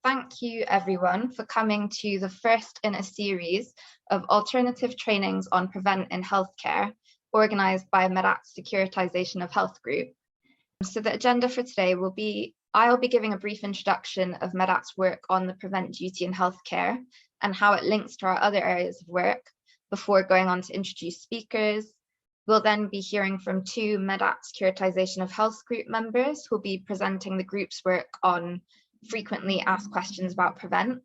thank you everyone for coming to the first in a series of alternative trainings on prevent in healthcare, organised by Medact Securitisation of Health Group. So the agenda for today will be, I'll be giving a brief introduction of Medact's work on the prevent duty in healthcare and how it links to our other areas of work before going on to introduce speakers. We'll then be hearing from two Medact Securitisation of Health Group members who'll be presenting the group's work on frequently asked questions about prevent.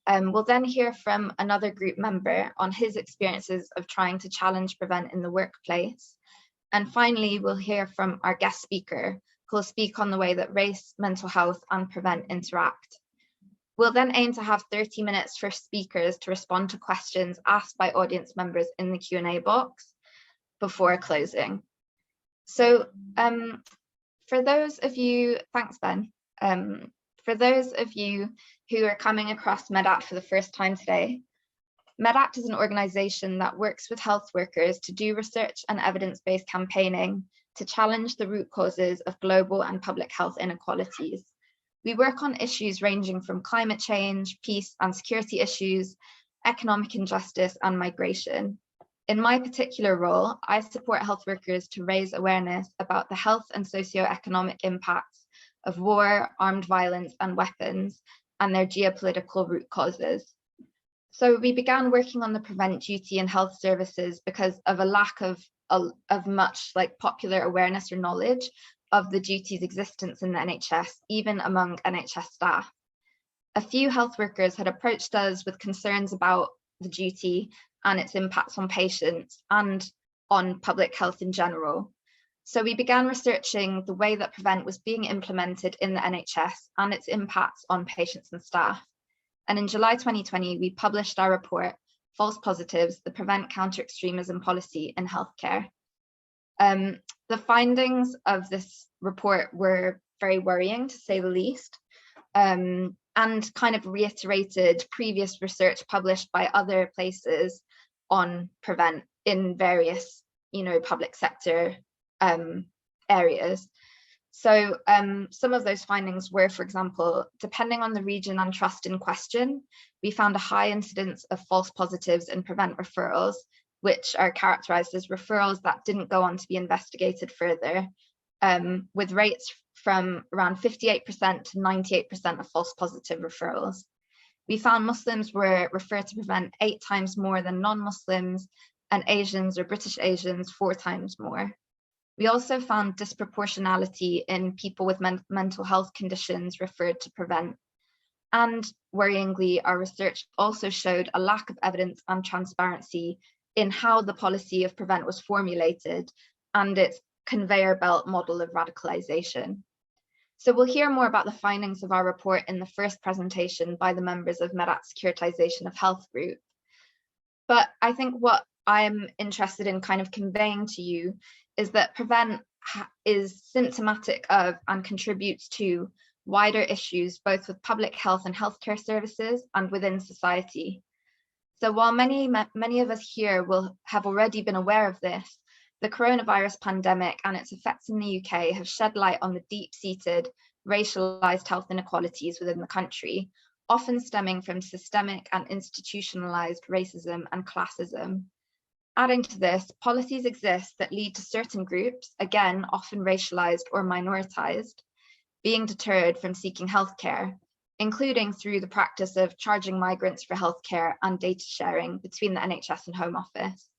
We'll then hear from another group member on his experiences of trying to challenge prevent in the workplace. And finally, we'll hear from our guest speaker, who will speak on the way that race, mental health and prevent interact. We'll then aim to have 30 minutes for speakers to respond to questions asked by audience members in the Q&A box before closing. So for those of you, thanks Ben. For those of you who are coming across Medact for the first time today, Medact is an organisation that works with health workers to do research and evidence-based campaigning to challenge the root causes of global and public health inequalities. We work on issues ranging from climate change, peace and security issues, economic injustice and migration. In my particular role, I support health workers to raise awareness about the health and socio-economic impacts of war, armed violence and weapons, and their geopolitical root causes. So we began working on the prevent duty in health services because of a lack of much popular awareness or knowledge of the duty's existence in the NHS, even among NHS staff. A few health workers had approached us with concerns about the duty and its impacts on patients and on public health in general. So we began researching the way that prevent was being implemented in the NHS and its impacts on patients and staff. And in July 2020, we published our report, False Positives, the Prevent Counter-Extremism Policy in Healthcare. The findings of this report were very worrying, to say the least, and kind of reiterated previous research published by other places on prevent in various, public sector areas. So some of those findings were, for example, depending on the region and trust in question, we found a high incidence of false positives in prevent referrals, which are characterised as referrals that didn't go on to be investigated further, with rates from around 58% to 98% of false positive referrals. We found Muslims were referred to prevent 8 times more than non-Muslims, and Asians or British Asians 4 times more. We also found disproportionality in people with mental health conditions referred to prevent. And worryingly, our research also showed a lack of evidence and transparency in how the policy of prevent was formulated and its conveyor belt model of radicalisation. So we'll hear more about the findings of our report in the first presentation by the members of Medact Securitisation of Health Group. But I think what I'm interested in kind of conveying to you is that prevent is symptomatic of and contributes to wider issues, both with public health and healthcare services and within society. So while many of us here will have already been aware of this, the coronavirus pandemic and its effects in the UK have shed light on the deep-seated racialised health inequalities within the country, often stemming from systemic and institutionalised racism and classism. Adding to this, policies exist that lead to certain groups, again, often racialised or minoritised, being deterred from seeking healthcare, including through the practice of charging migrants for healthcare and data sharing between the NHS and Home Office.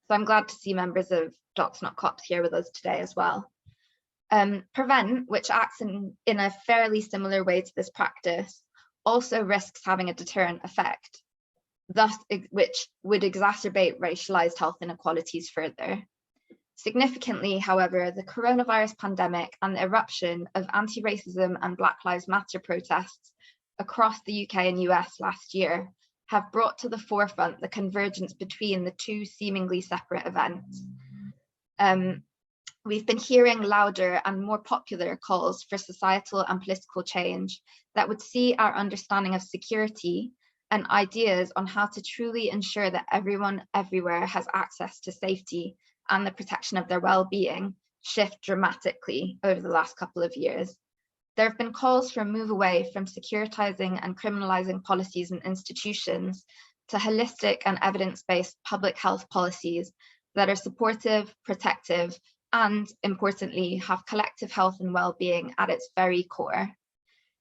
So I'm glad to see members of Docs Not Cops here with us today as well. Prevent, which acts in a fairly similar way to this practice, also risks having a deterrent effect, which would exacerbate racialised health inequalities further. Significantly, however, the coronavirus pandemic and the eruption of anti-racism and Black Lives Matter protests across the UK and US last year have brought to the forefront the convergence between the two seemingly separate events. We've been hearing louder and more popular calls for societal and political change that would see our understanding of security and ideas on how to truly ensure that everyone everywhere has access to safety and the protection of their well-being shift dramatically over the last couple of years. there have been calls for a move away from securitizing and criminalizing policies and institutions to holistic and evidence-based public health policies that are supportive, protective, and importantly, have collective health and well-being at its very core.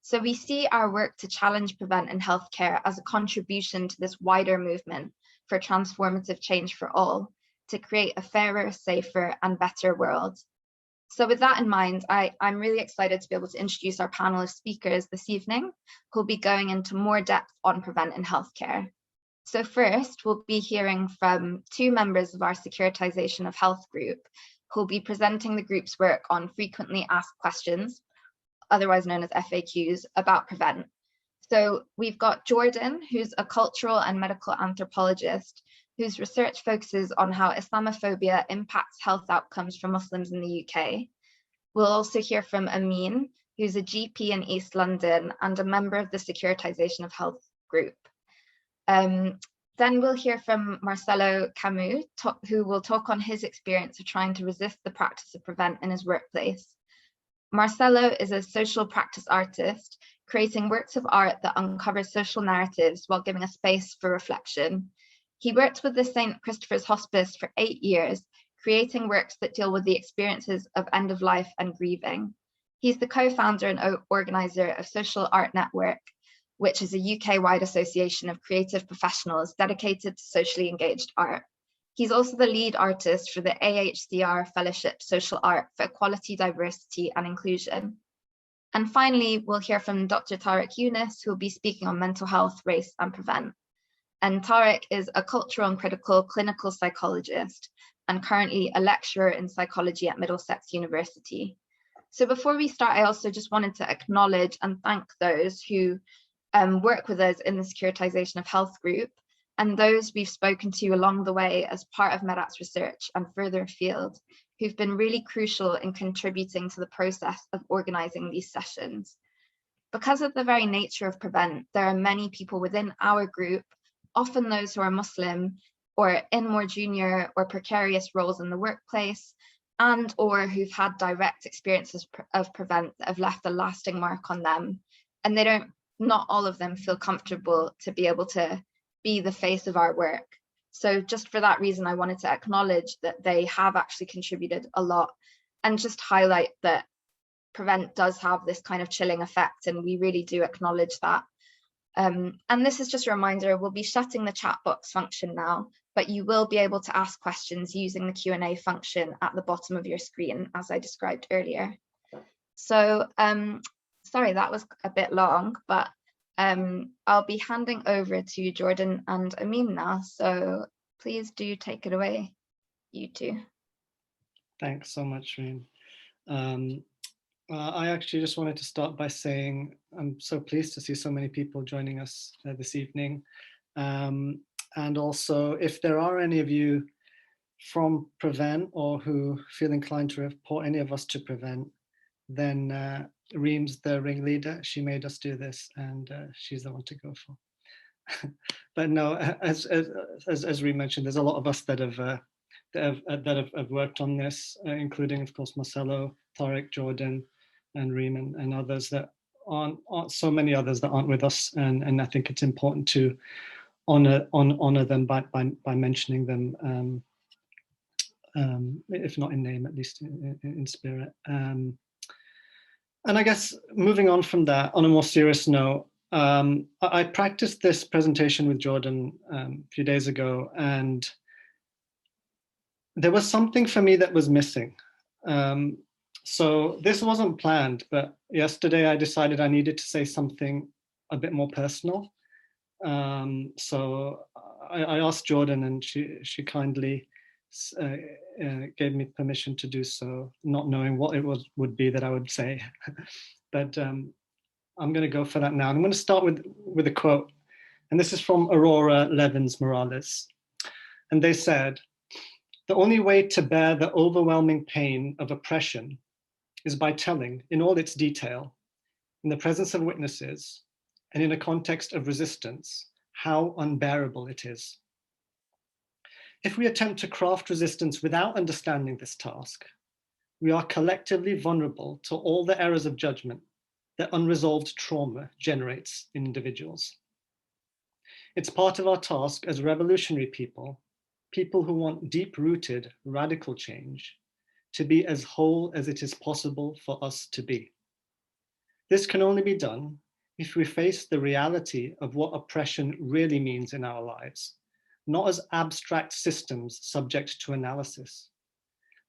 So we see our work to challenge prevent in healthcare as a contribution to this wider movement for transformative change for all, to create a fairer, safer, and better world. So with that in mind, I'm really excited to be able to introduce our panel of speakers this evening, who'll be going into more depth on prevent in healthcare. So first, we'll be hearing from two members of our Securitisation of Health group, who'll be presenting the group's work on frequently asked questions, otherwise known as FAQs, about prevent. So we've got Jordan, who's a cultural and medical anthropologist, whose research focuses on how Islamophobia impacts health outcomes for Muslims in the UK. We'll also hear from Amin, who's a GP in East London and a member of the Securitisation of Health group. Then we'll hear from Marcelo Camus, who will talk on his experience of trying to resist the practice of prevent in his workplace. Marcelo is a social practice artist, creating works of art that uncover social narratives while giving a space for reflection. He worked with the St. Christopher's Hospice for 8 years, creating works that deal with the experiences of end of life and grieving. He's the co-founder and organizer of Social Art Network, which is a UK-wide association of creative professionals dedicated to socially engaged art. He's also the lead artist for the AHCR Fellowship Social Art for Equality, Diversity and Inclusion. And finally, we'll hear from Dr. Tarek Younis, who will be speaking on mental health, race and prevent. And Tarek is a cultural and critical clinical psychologist and currently a lecturer in psychology at Middlesex University. So before we start, I also just wanted to acknowledge and thank those who work with us in the Securitisation of Health group and those we've spoken to along the way as part of Medact's research and further afield, who've been really crucial in contributing to the process of organising these sessions. Because of the very nature of prevent, there are many people within our group, often those who are Muslim or in more junior or precarious roles in the workplace, and or who've had direct experiences of prevent that have left a lasting mark on them. And not all of them feel comfortable to be able to be the face of our work. So just for that reason, I wanted to acknowledge that they have actually contributed a lot and just highlight that prevent does have this kind of chilling effect, and we really do acknowledge that. And this is just a reminder, we'll be shutting the chat box function now, but you will be able to ask questions using the Q&A function at the bottom of your screen, as I described earlier. So, sorry, that was a bit long, but I'll be handing over to Jordan and Amin now. So please do take it away, you two. Thanks so much, Reen. I actually just wanted to start by saying I'm so pleased to see so many people joining us this evening. And also, if there are any of you from Prevent or who feel inclined to report any of us to Prevent, then Reem's the ringleader. She made us do this, and she's the one to go for. But no, as Reem mentioned, there's a lot of us that have worked on this, including, of course, Marcelo, Tarek, Jordan, and Reem, and others that aren't so many others that aren't with us, and I think it's important to honor them by mentioning them, if not in name, at least in spirit. And I guess moving on from that, on a more serious note, I practiced this presentation with Jordan a few days ago, and there was something for me that was missing. So this wasn't planned, but yesterday I decided I needed to say something a bit more personal. So I asked Jordan, and she kindly gave me permission to do so, not knowing what it would be that I would say. But I'm going to go for that now. I'm going to start with a quote, and this is from Aurora Levins Morales. And they said, "The only way to bear the overwhelming pain of oppression is by telling, in all its detail, in the presence of witnesses, and in a context of resistance, how unbearable it is. If we attempt to craft resistance without understanding this task, we are collectively vulnerable to all the errors of judgment, that unresolved trauma generates in individuals. It's part of our task as revolutionary people, people who want deep-rooted, radical change, to be as whole as it is possible for us to be. This can only be done if we face the reality of what oppression really means in our lives, not as abstract systems subject to analysis,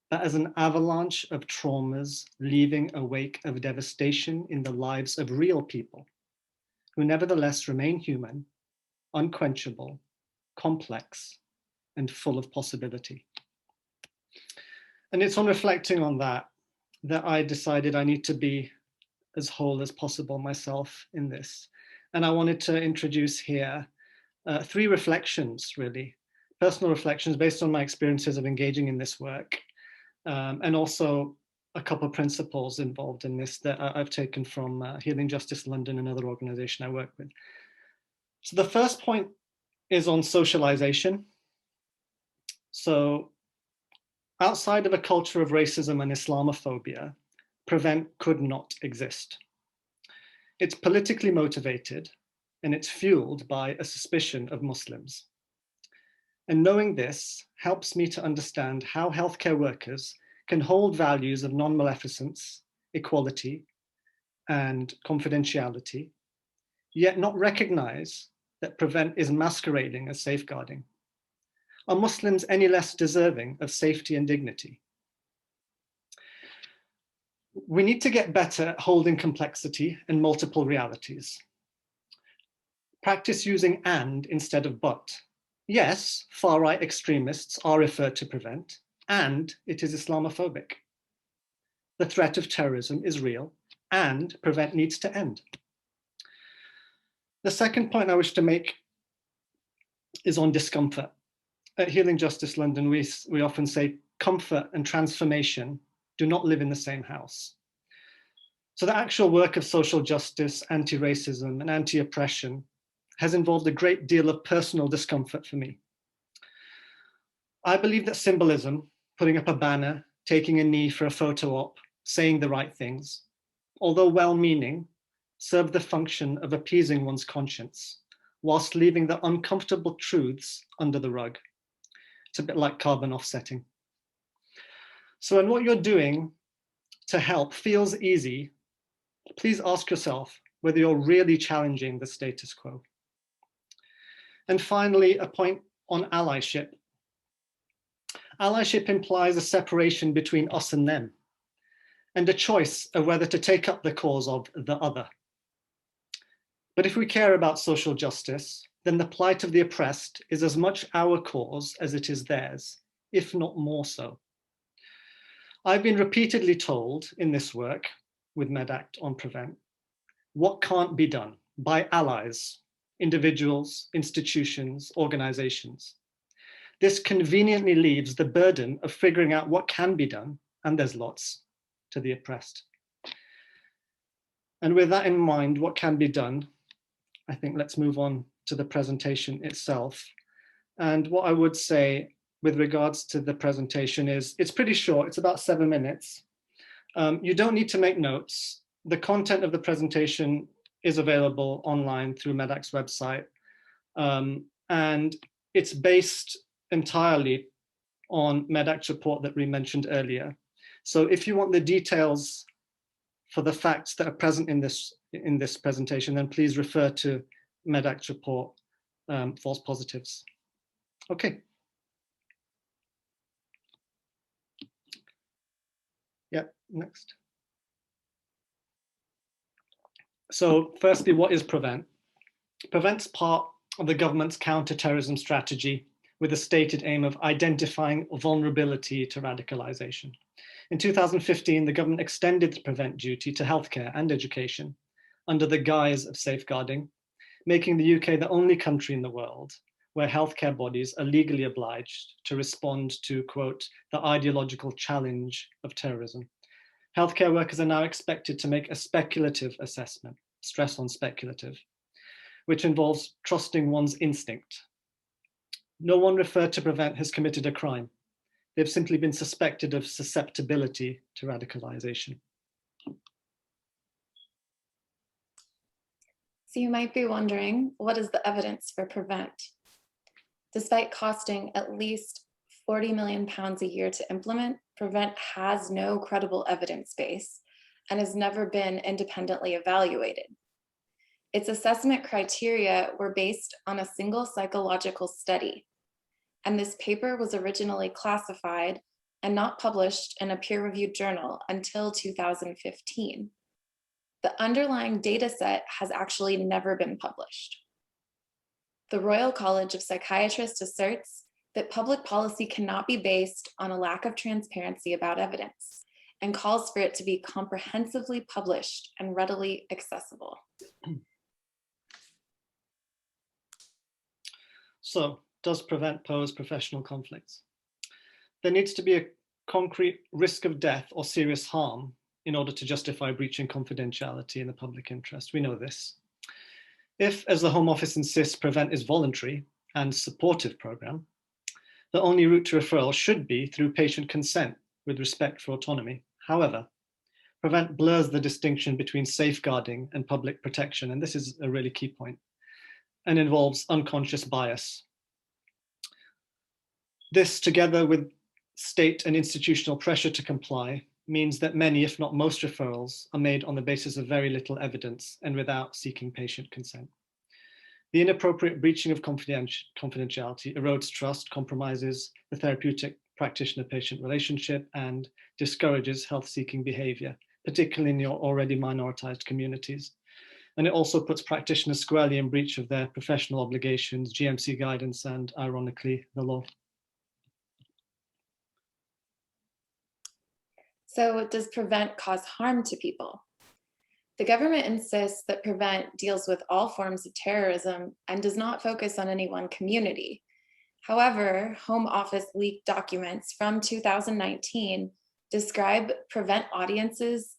but as an avalanche of traumas leaving a wake of devastation in the lives of real people, who nevertheless remain human, unquenchable, complex, and full of possibility. And it's on reflecting on that I decided I need to be as whole as possible myself in this. And I wanted to introduce here 3 reflections, really, personal reflections based on my experiences of engaging in this work, and also a couple of principles involved in this that I've taken from Healing Justice London, another organization I work with. So the first point is on socialization. So outside of a culture of racism and Islamophobia, PREVENT could not exist. It's politically motivated and it's fueled by a suspicion of Muslims. And knowing this helps me to understand how healthcare workers can hold values of non-maleficence, equality, and confidentiality, yet not recognize that PREVENT is masquerading as safeguarding. Are Muslims any less deserving of safety and dignity? We need to get better at holding complexity and multiple realities. Practice using and instead of but. Yes, far-right extremists are referred to PREVENT, and it is Islamophobic. The threat of terrorism is real, and PREVENT needs to end. The second point I wish to make is on discomfort. At Healing Justice London, we often say comfort and transformation do not live in the same house. So the actual work of social justice, anti-racism, and anti-oppression has involved a great deal of personal discomfort for me. I believe that symbolism, putting up a banner, taking a knee for a photo op, saying the right things, although well-meaning, serve the function of appeasing one's conscience, whilst leaving the uncomfortable truths under the rug. It's a bit like carbon offsetting. So when what you're doing to help feels easy, please ask yourself whether you're really challenging the status quo. And finally, a point on allyship. Allyship implies a separation between us and them, and a choice of whether to take up the cause of the other. But if we care about social justice, then the plight of the oppressed is as much our cause as it is theirs, if not more so. I've been repeatedly told in this work with Medact on PREVENT what can't be done by allies, individuals, institutions, organizations. This conveniently leaves the burden of figuring out what can be done, and there's lots, to the oppressed. And with that in mind, what can be done, I think let's move on to the presentation itself. And what I would say with regards to the presentation is, it's pretty short, it's about 7 minutes. You don't need to make notes. The content of the presentation is available online through Medact's website. And it's based entirely on Medact's report that we mentioned earlier. So if you want the details for the facts that are present in this presentation, then please refer to Medact's report, False Positives. Okay. Yeah, next. So firstly, what is PREVENT? PREVENT's part of the government's counter-terrorism strategy with a stated aim of identifying vulnerability to radicalisation. In 2015, the government extended the PREVENT duty to healthcare and education under the guise of safeguarding, making the UK the only country in the world where healthcare bodies are legally obliged to respond to, quote, the ideological challenge of terrorism. Healthcare workers are now expected to make a speculative assessment, stress on speculative, which involves trusting one's instinct. No one referred to PREVENT has committed a crime. They've simply been suspected of susceptibility to radicalisation. So you might be wondering, what is the evidence for PREVENT? Despite costing at least £40 million a year to implement, PREVENT has no credible evidence base and has never been independently evaluated. Its assessment criteria were based on a single psychological study, and this paper was originally classified and not published in a peer-reviewed journal until 2015. The underlying data set has actually never been published. The Royal College of Psychiatrists asserts that public policy cannot be based on a lack of transparency about evidence and calls for it to be comprehensively published and readily accessible. So, does PREVENT pose professional conflicts? There needs to be a concrete risk of death or serious harm in order to justify breaching confidentiality in the public interest. We know this. If, as the Home Office insists, PREVENT is voluntary and supportive program, the only route to referral should be through patient consent with respect for autonomy. However, PREVENT blurs the distinction between safeguarding and public protection, and this is a really key point, and involves unconscious bias. This, together with state and institutional pressure to comply, means that many, if not most, referrals are made on the basis of very little evidence and without seeking patient consent. The inappropriate breaching of confidentiality erodes trust, compromises the therapeutic practitioner-patient relationship, and discourages health-seeking behavior, particularly in your already minoritized communities. And it also puts practitioners squarely in breach of their professional obligations, GMC guidance, and ironically, the law. So does PREVENT cause harm to people? The government insists that PREVENT deals with all forms of terrorism and does not focus on any one community. However, Home Office leaked documents from 2019 describe PREVENT audiences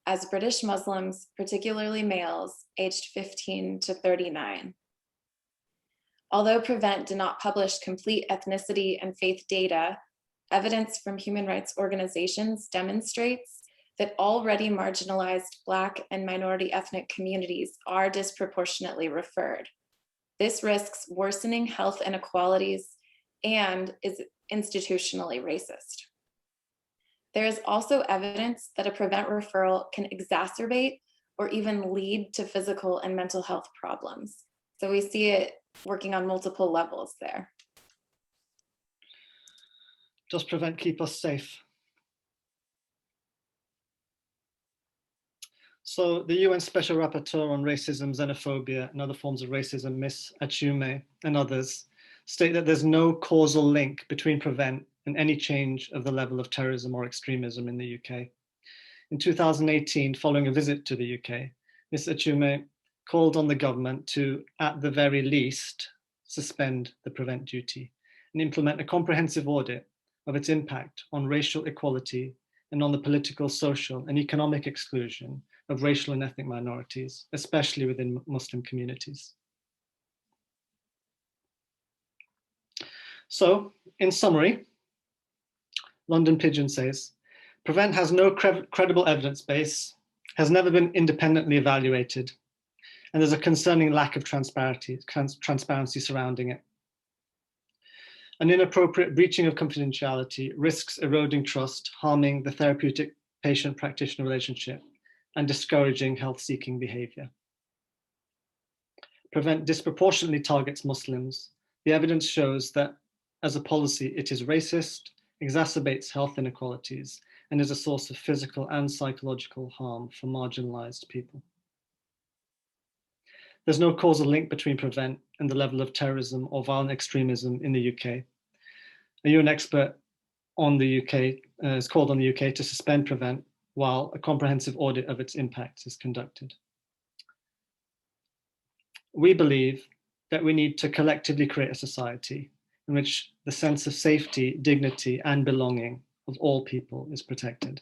as British Muslims, particularly males, aged 15 to 39. Although PREVENT did not publish complete ethnicity and faith data, evidence from human rights organizations demonstrates that already marginalized Black and minority ethnic communities are disproportionately referred. This risks worsening health inequalities and is institutionally racist. There is also evidence that a PREVENT referral can exacerbate or even lead to physical and mental health problems. So we see it working on multiple levels there. Does PREVENT keep us safe? So the UN Special Rapporteur on Racism, Xenophobia, and other forms of racism, Ms. Achume, and others, state that there's no causal link between PREVENT and any change of the level of terrorism or extremism in the UK. In 2018, following a visit to the UK, Ms. Achume called on the government to, at the very least, suspend the PREVENT duty and implement a comprehensive audit of its impact on racial equality and on the political, social, and economic exclusion of racial and ethnic minorities, especially within Muslim communities. So, in summary, London Pigeon says, PREVENT has no credible evidence base, has never been independently evaluated, and there's a concerning lack of transparency surrounding it. An inappropriate breaching of confidentiality risks eroding trust, harming the therapeutic patient-practitioner relationship, and discouraging health-seeking behavior. PREVENT disproportionately targets Muslims. The evidence shows that as a policy, it is racist, exacerbates health inequalities, and is a source of physical and psychological harm for marginalized people. There's no causal link between PREVENT and the level of terrorism or violent extremism in the UK. A UN expert on the UK has called on the UK to suspend PREVENT while a comprehensive audit of its impacts is conducted. We believe that we need to collectively create a society in which the sense of safety, dignity, and belonging of all people is protected.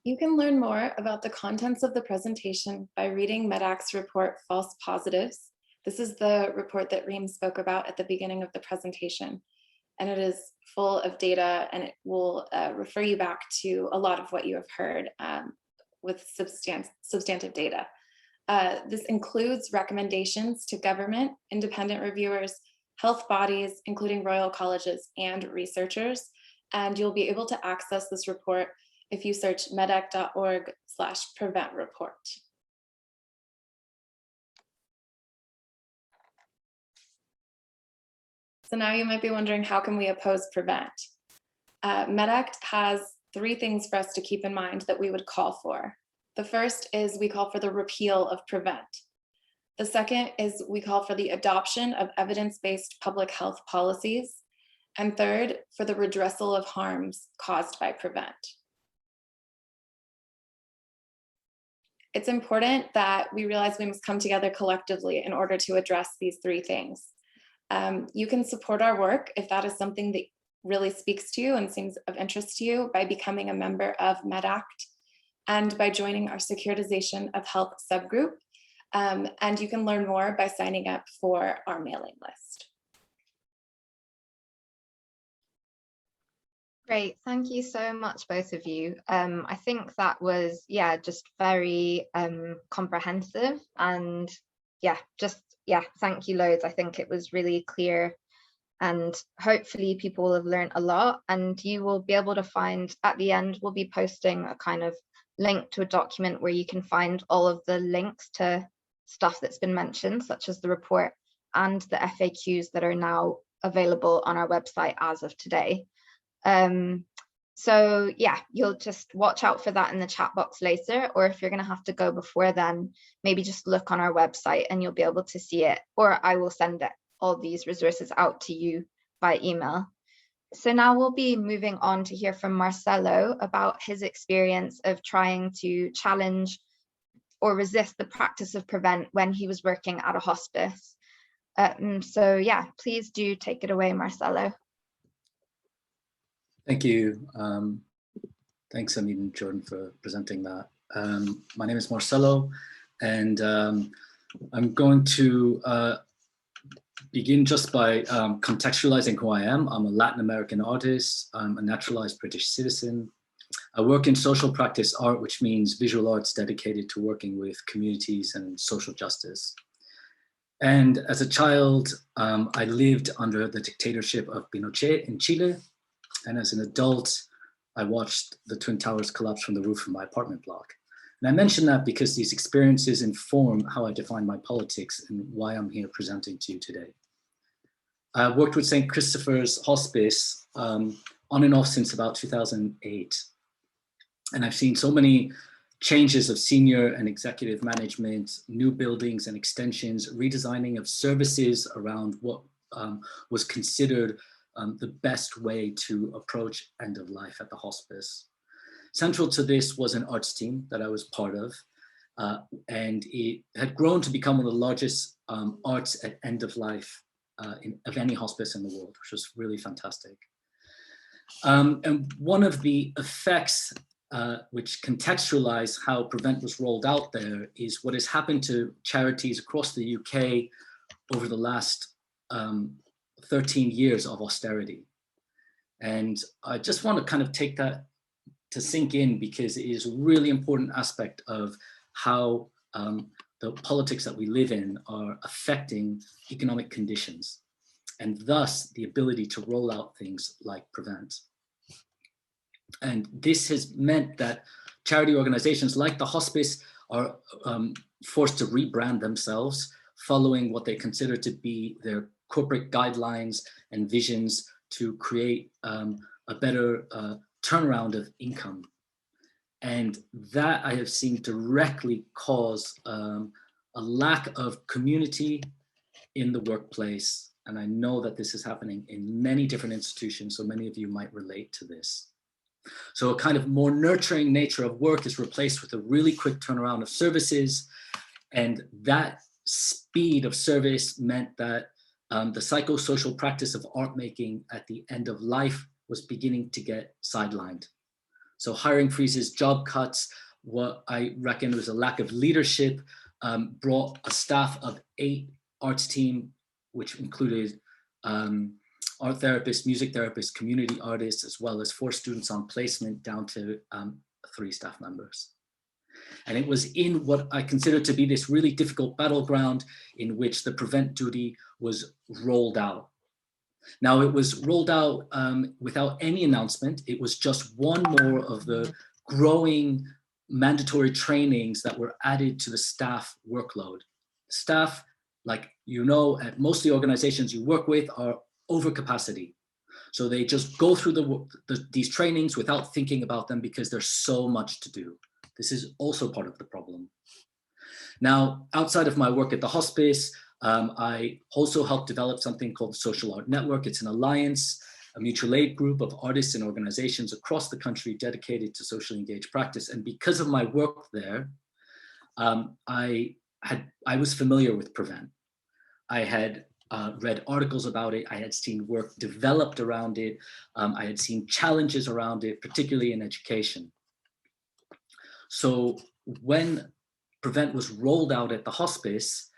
You can learn more about the contents of the presentation by reading Medact's report, False Positives. This is the report that Reem spoke about at the beginning of the presentation. and it is full of data, and it will refer you back to a lot of what you have heard with substantive data. This includes recommendations to government, independent reviewers, health bodies, including royal colleges and researchers, and you'll be able to access this report if you search medact.org/prevent report. So now you might be wondering, how can we oppose prevent? Medact has 3 things for us to keep in mind that we would call for. The first is we call for the repeal of prevent. The second is we call for the adoption of evidence-based public health policies. And third, for the redressal of harms caused by prevent. It's important that we realize we must come together collectively in order to address these 3 things. You can support our work if that is something that really speaks to you and seems of interest to you by becoming a member of Medact and by joining our Securitization of Health subgroup. And you can learn more by signing up for our mailing list. Great, thank you so much, both of you. I think that was, just very comprehensive, and thank you loads. I think it was really clear, and hopefully people will have learned a lot, and you will be able to find, at the end, we'll be posting a kind of link to a document where you can find all of the links to stuff that's been mentioned, such as the report and the FAQs that are now available on our website as of today. So you'll just watch out for that in the chat box later, or if you're going to have to go before then, maybe just look on our website and you'll be able to see it, or I will send all these resources out to you by email. So now we'll be moving on to hear from Marcelo about his experience of trying to challenge or resist the practice of prevent when he was working at a hospice. Please do take it away, Marcelo. Thank you. Thanks, Amit and Jordan, for presenting that. My name is Marcelo, and I'm going to begin just by contextualizing who I am. I'm a Latin American artist. I'm a naturalized British citizen. I work in social practice art, which means visual arts dedicated to working with communities and social justice. And as a child, I lived under the dictatorship of Pinochet in Chile. And as an adult, I watched the Twin Towers collapse from the roof of my apartment block. And I mention that because these experiences inform how I define my politics and why I'm here presenting to you today. I worked with St. Christopher's Hospice on and off since about 2008. And I've seen so many changes of senior and executive management, new buildings and extensions, redesigning of services around what was considered the best way to approach end of life at the hospice. Central to this was an arts team that I was part of, and it had grown to become one of the largest arts at end of life of any hospice in the world, which was really fantastic. And one of the effects which contextualize how Prevent was rolled out there is what has happened to charities across the UK over the last 13 years of austerity. And I just want to kind of take that to sink in, because it is a really important aspect of how the politics that we live in are affecting economic conditions, and thus the ability to roll out things like Prevent. And this has meant that charity organizations like the hospice are forced to rebrand themselves, following what they consider to be their corporate guidelines and visions to create a better turnaround of income. And that I have seen directly cause a lack of community in the workplace. And I know that this is happening in many different institutions, so many of you might relate to this. So a kind of more nurturing nature of work is replaced with a really quick turnaround of services. And that speed of service meant that the psychosocial practice of art making at the end of life was beginning to get sidelined. So hiring freezes, job cuts, what I reckon was a lack of leadership, brought a staff of 8 arts team, which included art therapists, music therapists, community artists, as well as 4 students on placement down to 3 staff members. And it was in what I consider to be this really difficult battleground in which the prevent duty was rolled out. Now, it was rolled out without any announcement. It was just one more of the growing mandatory trainings that were added to the staff workload. Staff, like you know, at most of the organizations you work with are over capacity. So they just go through these trainings without thinking about them because there's so much to do. This is also part of the problem. Now, outside of my work at the hospice, I also helped develop something called the Social Art Network. It's an alliance, a mutual aid group of artists and organizations across the country dedicated to socially engaged practice. And because of my work there, I was familiar with Prevent. I had read articles about it. I had seen work developed around it. I had seen challenges around it, particularly in education. So when Prevent was rolled out at the hospice,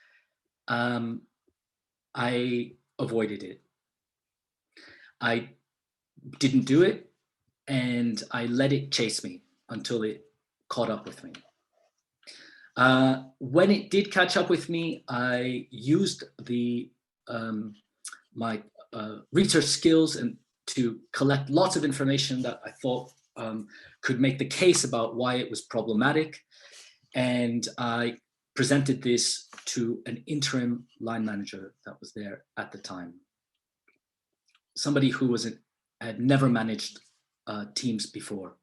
I avoided it. I didn't do it, and I let it chase me until it caught up with me. When it did catch up with me, I used my research skills and to collect lots of information that I thought could make the case about why it was problematic. And I presented this to an interim line manager that was there at the time. Somebody who had never managed teams before.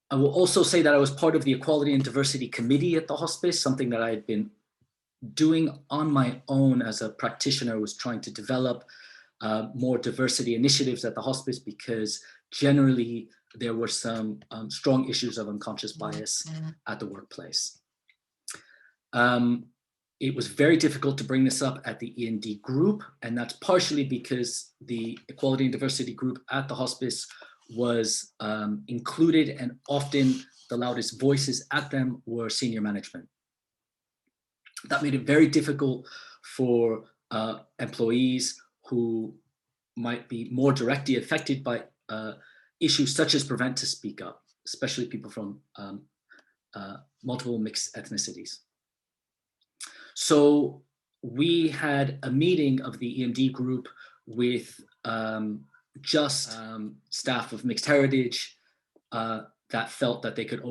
I will also say that I was part of the Equality and Diversity Committee at the hospice, something that I had been doing on my own as a practitioner, was trying to develop more diversity initiatives at the hospice because generally there were some strong issues of unconscious bias at the workplace. It was very difficult to bring this up at the E&D group, and that's partially because the Equality and Diversity group at the hospice was included, and often the loudest voices at them were senior management. That made it very difficult for employees who might be more directly affected by issues such as Prevent to speak up, especially people from multiple mixed ethnicities. So we had a meeting of the E&D group with just staff of mixed heritage that felt that they could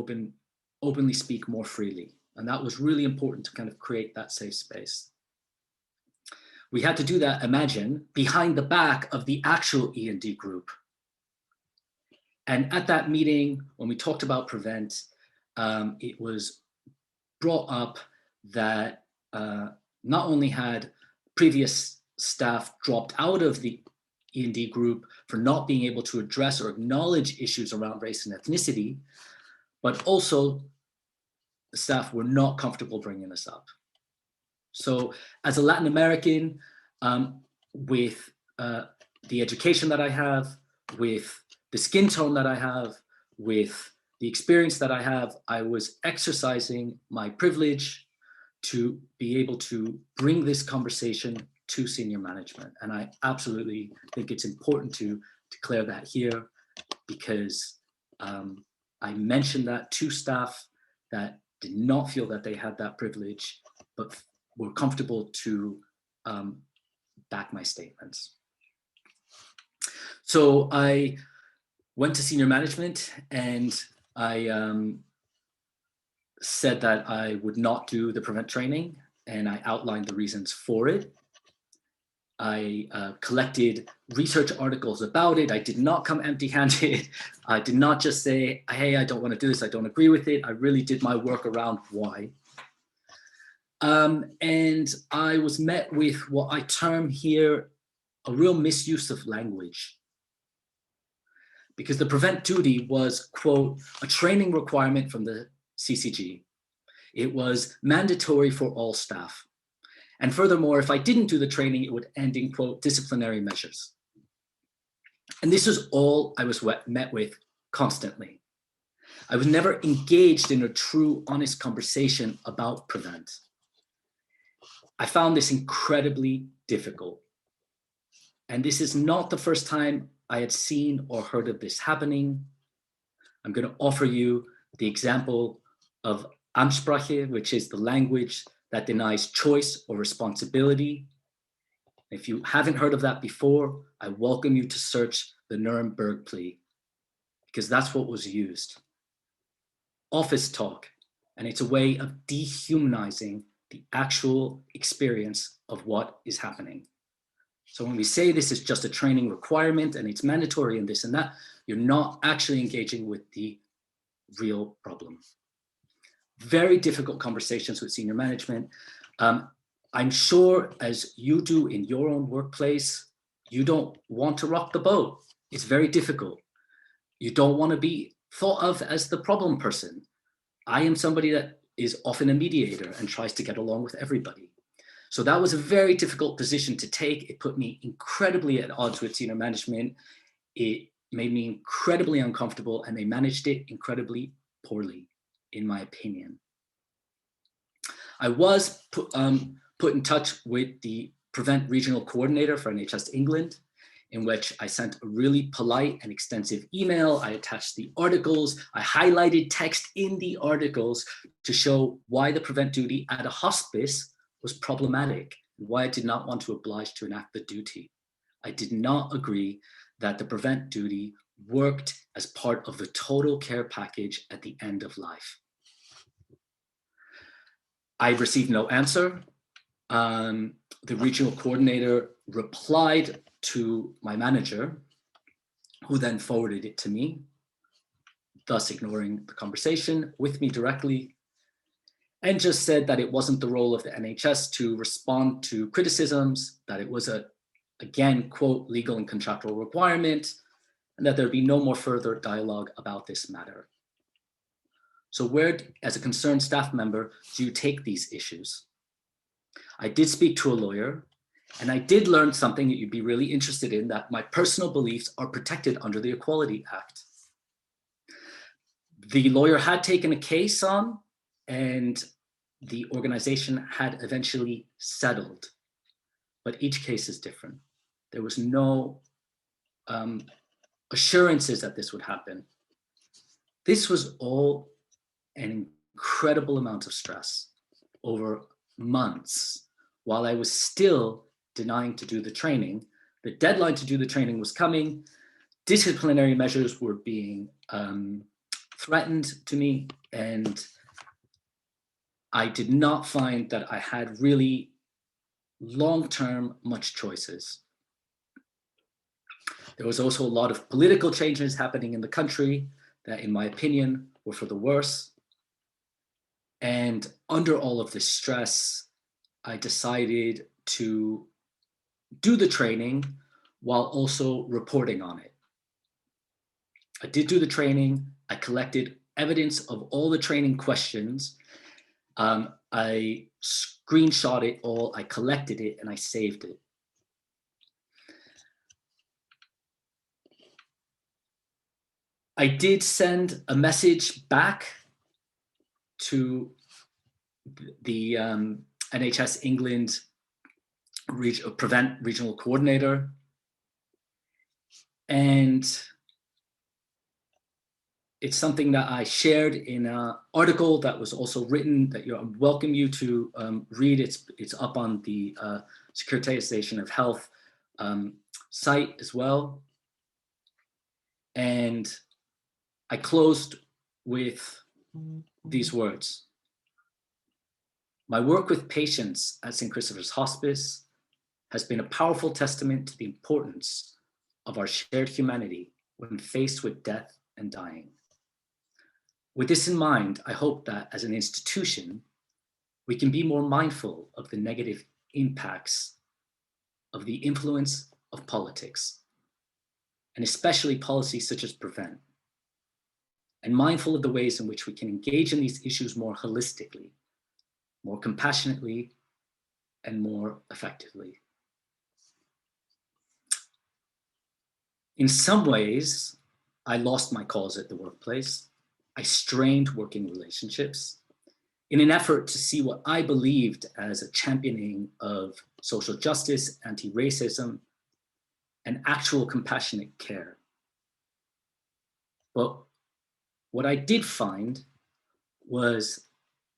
openly speak more freely. And that was really important to kind of create that safe space. We had to do that, imagine, behind the back of the actual E&D group. And at that meeting, when we talked about Prevent, it was brought up that not only had previous staff dropped out of the E&D group for not being able to address or acknowledge issues around race and ethnicity, but also the staff were not comfortable bringing this up. So as a Latin American, with the education that I have, with the skin tone that I have, with the experience that I have, I was exercising my privilege to be able to bring this conversation to senior management. And I absolutely think it's important to declare that here, because I mentioned that to staff that did not feel that they had that privilege, but were comfortable to back my statements. So I went to senior management and I said that I would not do the Prevent training, and I outlined the reasons for it. I collected research articles about it. I did not come empty-handed. I did not just say, hey, I don't want to do this, I don't agree with it. I really did my work around why. And I was met with what I term here a real misuse of language. Because the Prevent duty was, quote, a training requirement from the CCG. It was mandatory for all staff. And furthermore, if I didn't do the training, it would end in, quote, disciplinary measures. And this is all I was met with constantly. I was never engaged in a true, honest conversation about Prevent. I found this incredibly difficult. And this is not the first time I had seen or heard of this happening. I'm going to offer you the example of Ansprache, which is the language that denies choice or responsibility. If you haven't heard of that before, I welcome you to search the Nuremberg plea, because that's what was used. Office talk, and it's a way of dehumanizing the actual experience of what is happening. So when we say this is just a training requirement and it's mandatory and this and that, you're not actually engaging with the real problem. Very difficult conversations with senior management. I'm sure, as you do in your own workplace, you don't want to rock the boat. It's very difficult. You don't want to be thought of as the problem person. I am somebody that is often a mediator and tries to get along with everybody. So that was a very difficult position to take. It put me incredibly at odds with senior management. It made me incredibly uncomfortable, and they managed it incredibly poorly, in my opinion. I was put in touch with the Prevent Regional Coordinator for NHS England, in which I sent a really polite and extensive email. I attached the articles. I highlighted text in the articles to show why the prevent duty at a hospice was problematic and why I did not want to oblige to enact the duty. I did not agree that the prevent duty worked as part of the total care package at the end of life. I received no answer. The regional coordinator replied to my manager, who then forwarded it to me, thus ignoring the conversation with me directly, and just said that it wasn't the role of the NHS to respond to criticisms, that it was a, again, quote, legal and contractual requirement, and that there'd be no more further dialogue about this matter. So where, as a concerned staff member, do you take these issues? I did speak to a lawyer, and I did learn something that you'd be really interested in, that my personal beliefs are protected under the Equality Act. The lawyer had taken a case on, and the organization had eventually settled, but each case is different. There was no assurances that this would happen. This was all an incredible amount of stress over months while I was still denying to do the training. The deadline to do the training was coming. Disciplinary measures were being threatened to me, and I did not find that I had really long-term much choices. There was also a lot of political changes happening in the country that, in my opinion, were for the worse. And under all of this stress, I decided to do the training while also reporting on it. I did do the training. I collected evidence of all the training questions. I screenshot it all, I collected it, and I saved it. I did send a message back to the NHS England Prevent Regional Coordinator, and it's something that I shared in an article that was also written that I welcome you to read. It's up on the Securitisation of Health site as well. And I closed with these words. My work with patients at St. Christopher's Hospice has been a powerful testament to the importance of our shared humanity when faced with death and dying. With this in mind, I hope that as an institution, we can be more mindful of the negative impacts of the influence of politics, and especially policies such as Prevent, and mindful of the ways in which we can engage in these issues more holistically, more compassionately, and more effectively. In some ways, I lost my cause at the workplace. I strained working relationships in an effort to see what I believed as a championing of social justice, anti-racism, and actual compassionate care. But what I did find was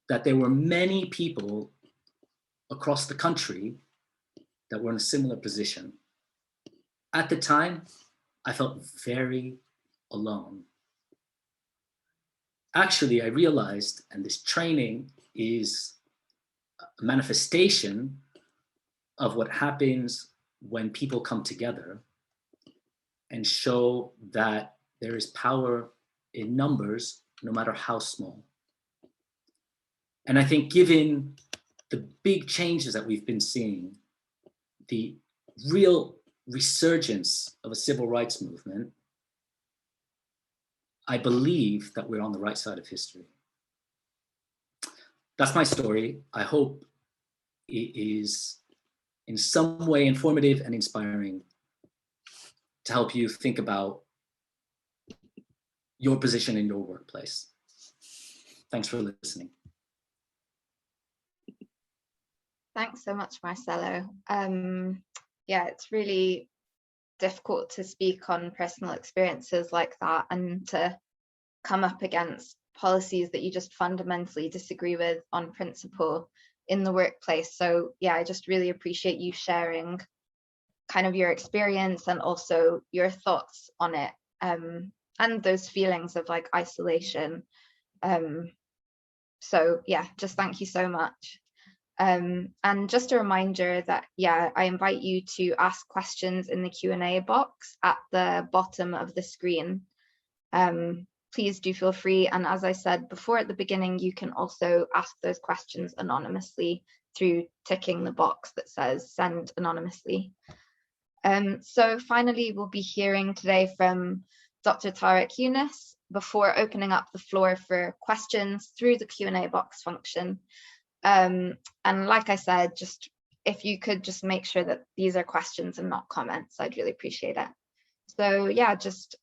that there were many people across the country that were in a similar position. At the time, I felt very alone. Actually, I realized, and this training is a manifestation of what happens when people come together and show that there is power in numbers, no matter how small. And I think given the big changes that we've been seeing, the real resurgence of a civil rights movement, I believe that we're on the right side of history. That's my story. I hope it is in some way informative and inspiring to help you think about your position in your workplace. Thanks for listening. Thanks so much, Marcelo. Yeah, it's really difficult to speak on personal experiences like that and to come up against policies that you just fundamentally disagree with on principle in the workplace. So yeah, I just really appreciate you sharing kind of your experience and also your thoughts on it, and those feelings of like isolation. So yeah, just thank you so much. And just a reminder that, yeah, I invite you to ask questions in the Q&A box at the bottom of the screen. Please do feel free. And as I said before at the beginning, you can also ask those questions anonymously through ticking the box that says send anonymously. So finally, we'll be hearing today from Dr. Tarek Younis before opening up the floor for questions through the Q&A box function. And like I said, just if you could just make sure that these are questions and not comments, I'd really appreciate it. So yeah, just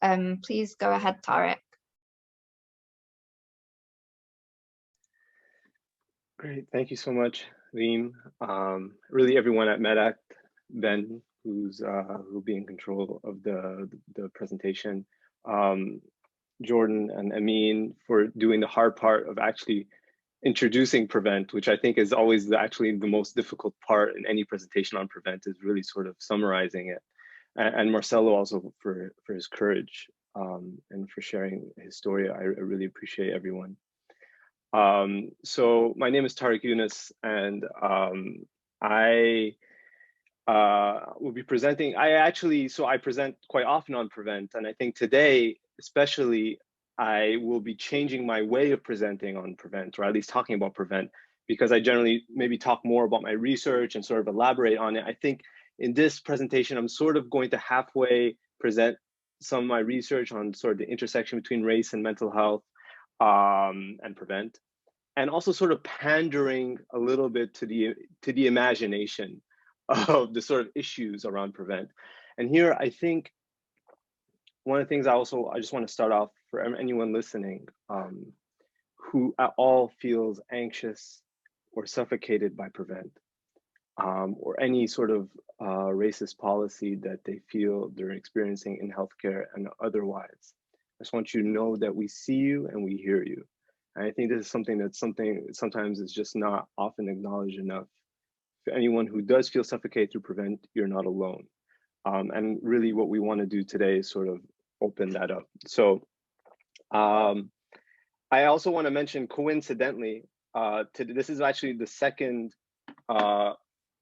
please go ahead, Tarek. Great, thank you so much, Liam. Really everyone at Medact, Ben, who'll be in control of the presentation, Jordan and Amin for doing the hard part of actually introducing Prevent, which I think is always actually the most difficult part in any presentation on Prevent, is really sort of summarizing it. And Marcelo also for his courage and for sharing his story. I really appreciate everyone. So my name is Tarek Younis, and I will be presenting. I present quite often on Prevent, and I think today, especially, I will be changing my way of presenting on Prevent, or at least talking about Prevent, because I generally maybe talk more about my research and sort of elaborate on it. I think in this presentation, I'm sort of going to halfway present some of my research on sort of the intersection between race and mental health and Prevent, and also sort of pandering a little bit to the imagination of the sort of issues around Prevent. And here, I think one of the things I just want to start off for anyone listening who at all feels anxious or suffocated by Prevent, or any sort of racist policy that they feel they're experiencing in healthcare and otherwise. I just want you to know that we see you and we hear you. And I think this is something sometimes is just not often acknowledged enough. For anyone who does feel suffocated through Prevent, you're not alone. And really what we want to do today is sort of open that up. So I also want to mention, coincidentally, this is actually the second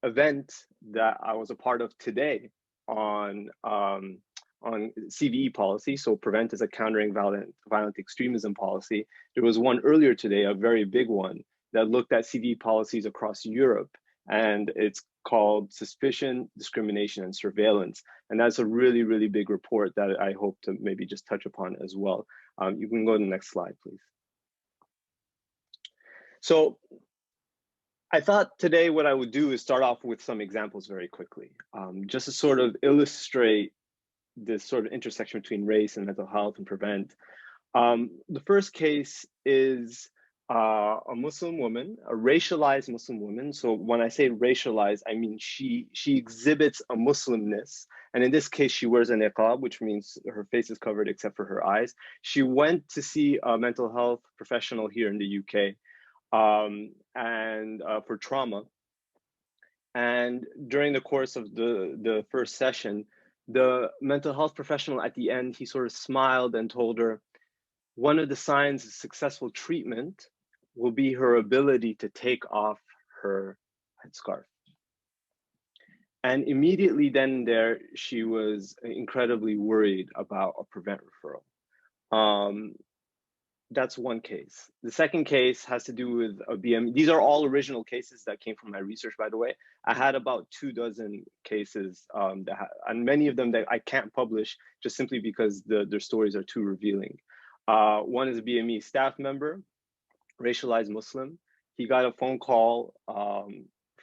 event that I was a part of today on CVE policy. So Prevent is a countering violent extremism policy. There was one earlier today, a very big one, that looked at CVE policies across Europe, and it's called Suspicion, Discrimination, and Surveillance. And that's a really, really big report that I hope to maybe just touch upon as well. You can go to the next slide, please. So I thought today what I would do is start off with some examples very quickly, just to sort of illustrate this sort of intersection between race and mental health and Prevent. The first case is a Muslim woman, a racialized Muslim woman. So when I say racialized, I mean she exhibits a Muslimness. And in this case, she wears a niqab, which means her face is covered except for her eyes. She went to see a mental health professional here in the UK and for trauma. And during the course of the first session, the mental health professional at the end, he sort of smiled and told her, one of the signs of successful treatment will be her ability to take off her headscarf. And immediately then and there, she was incredibly worried about a prevent referral. That's one case. The second case has to do with a BME. These are all original cases that came from my research, by the way. I had about 24 cases, and many of them that I can't publish just simply because their stories are too revealing. One is a BME staff member, racialized Muslim. He got a phone call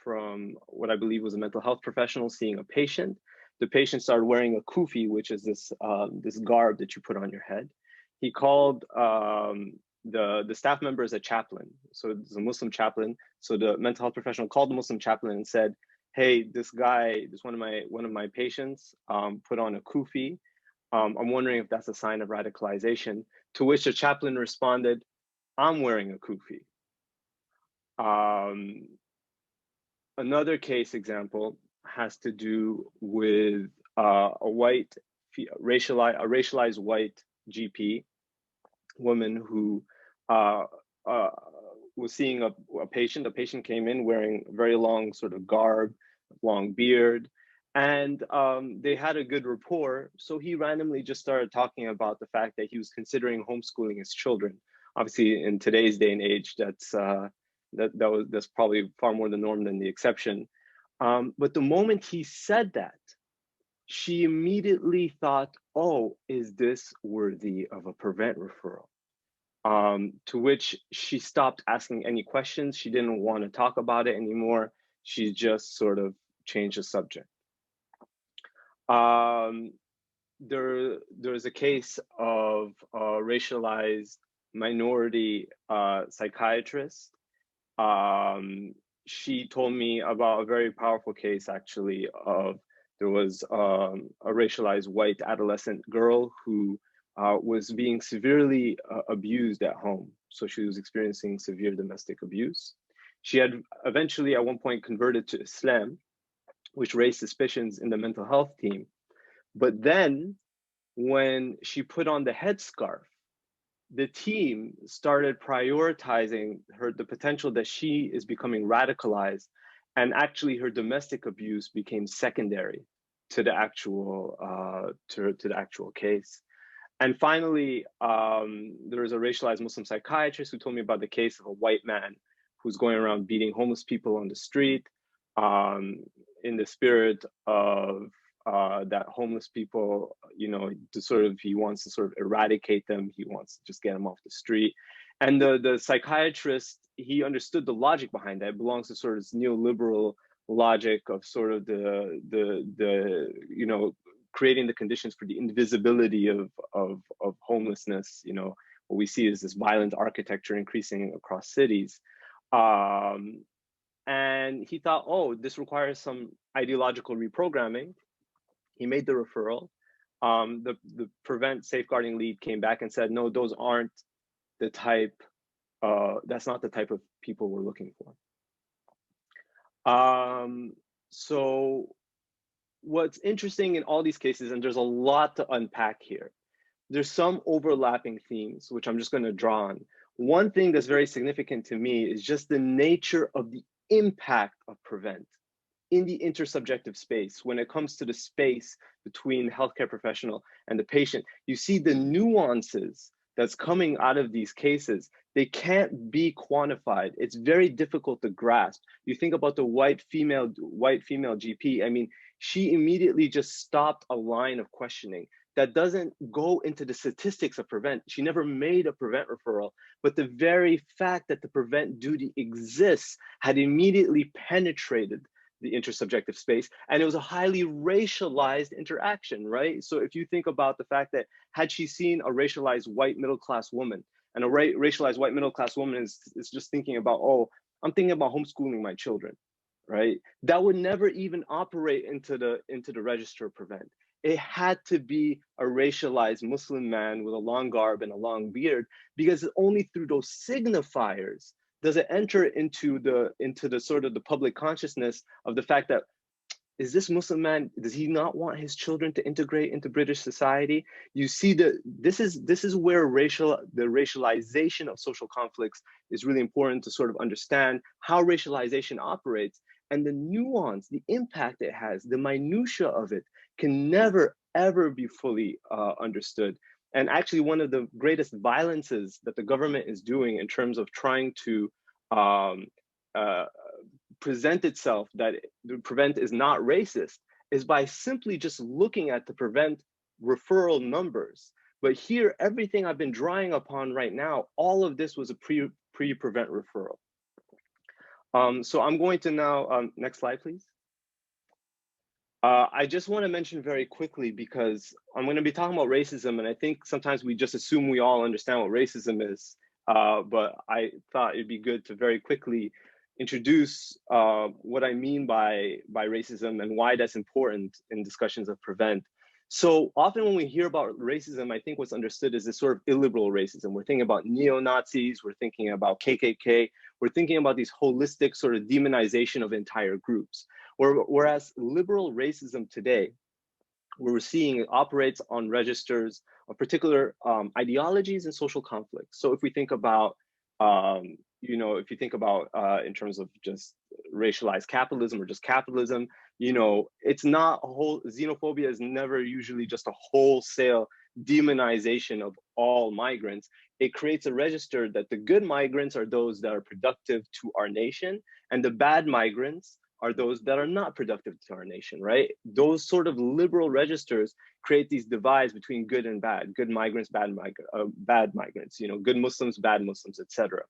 from what I believe was a mental health professional seeing a patient. The patient started wearing a kufi, which is this garb that you put on your head. He called the staff member as a chaplain. So it's a Muslim chaplain. So the mental health professional called the Muslim chaplain and said, hey, this guy, one of my patients put on a kufi. I'm wondering if that's a sign of radicalization. To which the chaplain responded, I'm wearing a kufi. Another case example has to do with a racialized white GP woman who was seeing a patient. The patient came in wearing very long sort of garb, long beard, and they had a good rapport. So he randomly just started talking about the fact that he was considering homeschooling his children. Obviously, in today's day and age, that's probably far more the norm than the exception. But the moment he said that, she immediately thought, oh, is this worthy of a prevent referral? To which she stopped asking any questions. She didn't want to talk about it anymore. She just sort of changed the subject. There's a case of a racialized minority psychiatrist. She told me about a very powerful case, actually, of there was a racialized white adolescent girl who was being severely abused at home. So she was experiencing severe domestic abuse. She had eventually at one point converted to Islam, which raised suspicions in the mental health team. But then when she put on the headscarf, the team started prioritizing the potential that she is becoming radicalized, and actually her domestic abuse became secondary to the actual case. And finally, there was a racialized Muslim psychiatrist who told me about the case of a white man who's going around beating homeless people on the street in the spirit of that homeless people, he wants to sort of eradicate them. He wants to just get them off the street. And the psychiatrist, he understood the logic behind that. It belongs to sort of this neoliberal logic of sort of the creating the conditions for the invisibility of homelessness. What we see is this violent architecture increasing across cities. And he thought, oh, this requires some ideological reprogramming. He made the referral. The prevent safeguarding lead came back and said, no, those aren't the type, that's not the type of people we're looking for. So what's interesting in all these cases, and there's a lot to unpack here, there's some overlapping themes, which I'm just going to draw on. One thing that's very significant to me is just the nature of the impact of prevent in the intersubjective space. When it comes to the space between the healthcare professional and the patient, you see the nuances that's coming out of these cases. They can't be quantified. It's very difficult to grasp. You think about the white female GP. I mean, she immediately just stopped a line of questioning that doesn't go into the statistics of prevent. She never made a prevent referral, but the very fact that the prevent duty exists had immediately penetrated the intersubjective space, and it was a highly racialized interaction, right? So if you think about the fact that had she seen a racialized white middle-class woman, And a racialized white middle-class woman is just thinking about, oh, I'm thinking about homeschooling my children, right? That would never even operate into the register of prevent. It had to be a racialized Muslim man with a long garb and a long beard, because only through those signifiers does it enter into the sort of the public consciousness of the fact that, is this Muslim man, does he not want his children to integrate into British society? You see that this is where the racialization of social conflicts is really important to sort of understand how racialization operates, and the nuance, the impact it has, the minutia of it can never, ever be fully understood. And actually one of the greatest violences that the government is doing in terms of trying to present itself that the prevent is not racist is by simply just looking at the prevent referral numbers. But here, everything I've been drawing upon right now, all of this was a pre-prevent referral. So I'm going to now, next slide, please. I just want to mention very quickly, because I'm going to be talking about racism, and I think sometimes we just assume we all understand what racism is, but I thought it'd be good to very quickly introduce what I mean by racism and why that's important in discussions of prevent. So often when we hear about racism, I think what's understood is this sort of illiberal racism. We're thinking about neo-Nazis, we're thinking about KKK, we're thinking about these holistic sort of demonization of entire groups. Whereas liberal racism today, where we're seeing it operates on registers of particular ideologies and social conflicts. So if we think about if you think about in terms of just racialized capitalism or just capitalism, it's not a whole, xenophobia is never usually just a wholesale demonization of all migrants. It creates a register that the good migrants are those that are productive to our nation, and the bad migrants are those that are not productive to our nation, right? Those sort of liberal registers create these divides between good and bad, good migrants, bad migrants, good Muslims, bad Muslims, etc.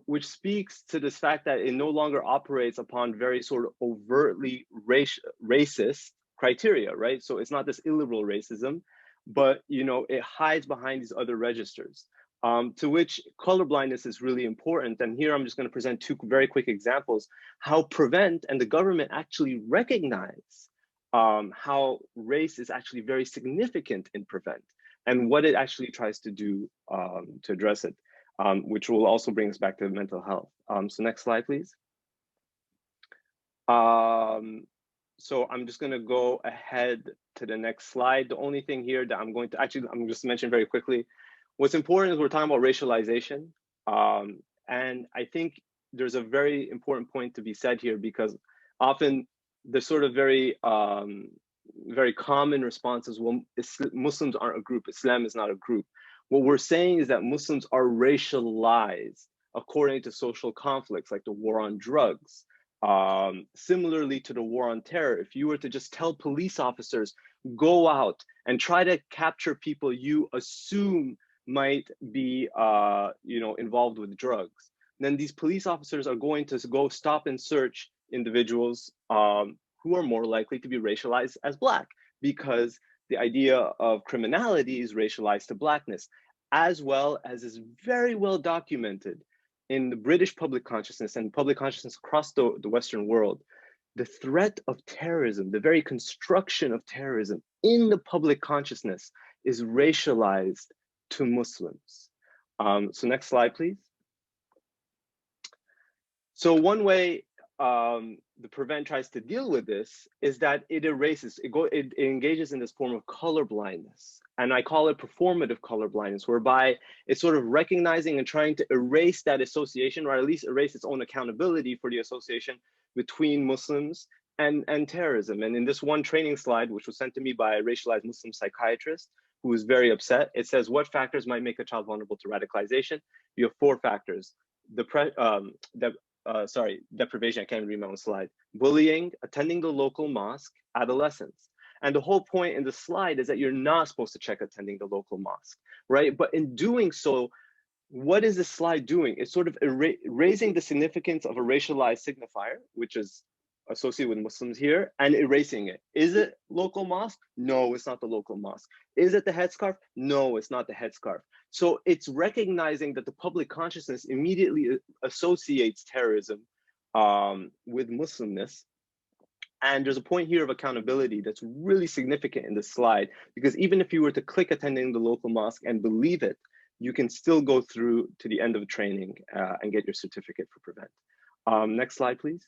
Which speaks to this fact that it no longer operates upon very sort of overtly racist criteria, right? So it's not this illiberal racism, but it hides behind these other registers, to which colorblindness is really important. And here I'm just going to present two very quick examples how prevent and the government actually recognize how race is actually very significant in prevent and what it actually tries to do to address it. Which will also bring us back to mental health. So next slide, please. So I'm just going to go ahead to the next slide. The only thing here that I'm just mention very quickly, what's important is we're talking about racialization. And I think there's a very important point to be said here, because often the sort of very common response is, well, Muslims aren't a group, Islam is not a group. What we're saying is that Muslims are racialized according to social conflicts like the war on drugs. Similarly to the war on terror, if you were to just tell police officers, go out and try to capture people you assume might be involved with drugs, then these police officers are going to go stop and search individuals who are more likely to be racialized as Black, because the idea of criminality is racialized to Blackness, as well as is very well documented in the British public consciousness and public consciousness across the Western world. The threat of terrorism, the very construction of terrorism in the public consciousness is racialized to Muslims. So next slide, please. So one way the prevent tries to deal with this is that it erases, it engages in this form of color blindness. And I call it performative color blindness, whereby it's sort of recognizing and trying to erase that association, or at least erase its own accountability for the association between Muslims and terrorism. And in this one training slide, which was sent to me by a racialized Muslim psychiatrist who was very upset, it says, what factors might make a child vulnerable to radicalization? You have 4 factors. Deprivation, I can't read my own slide. Bullying, attending the local mosque, adolescence. And the whole point in the slide is that you're not supposed to check attending the local mosque, right? But in doing so, what is this slide doing? It's sort of raising the significance of a racialized signifier, which is associated with Muslims here and erasing it. Is it local mosque? No, it's not the local mosque. Is it the headscarf? No, it's not the headscarf. So it's recognizing that the public consciousness immediately associates terrorism with Muslimness. And there's a point here of accountability that's really significant in this slide, because even if you were to click attending the local mosque and believe it, you can still go through to the end of the training and get your certificate for Prevent. Next slide, please.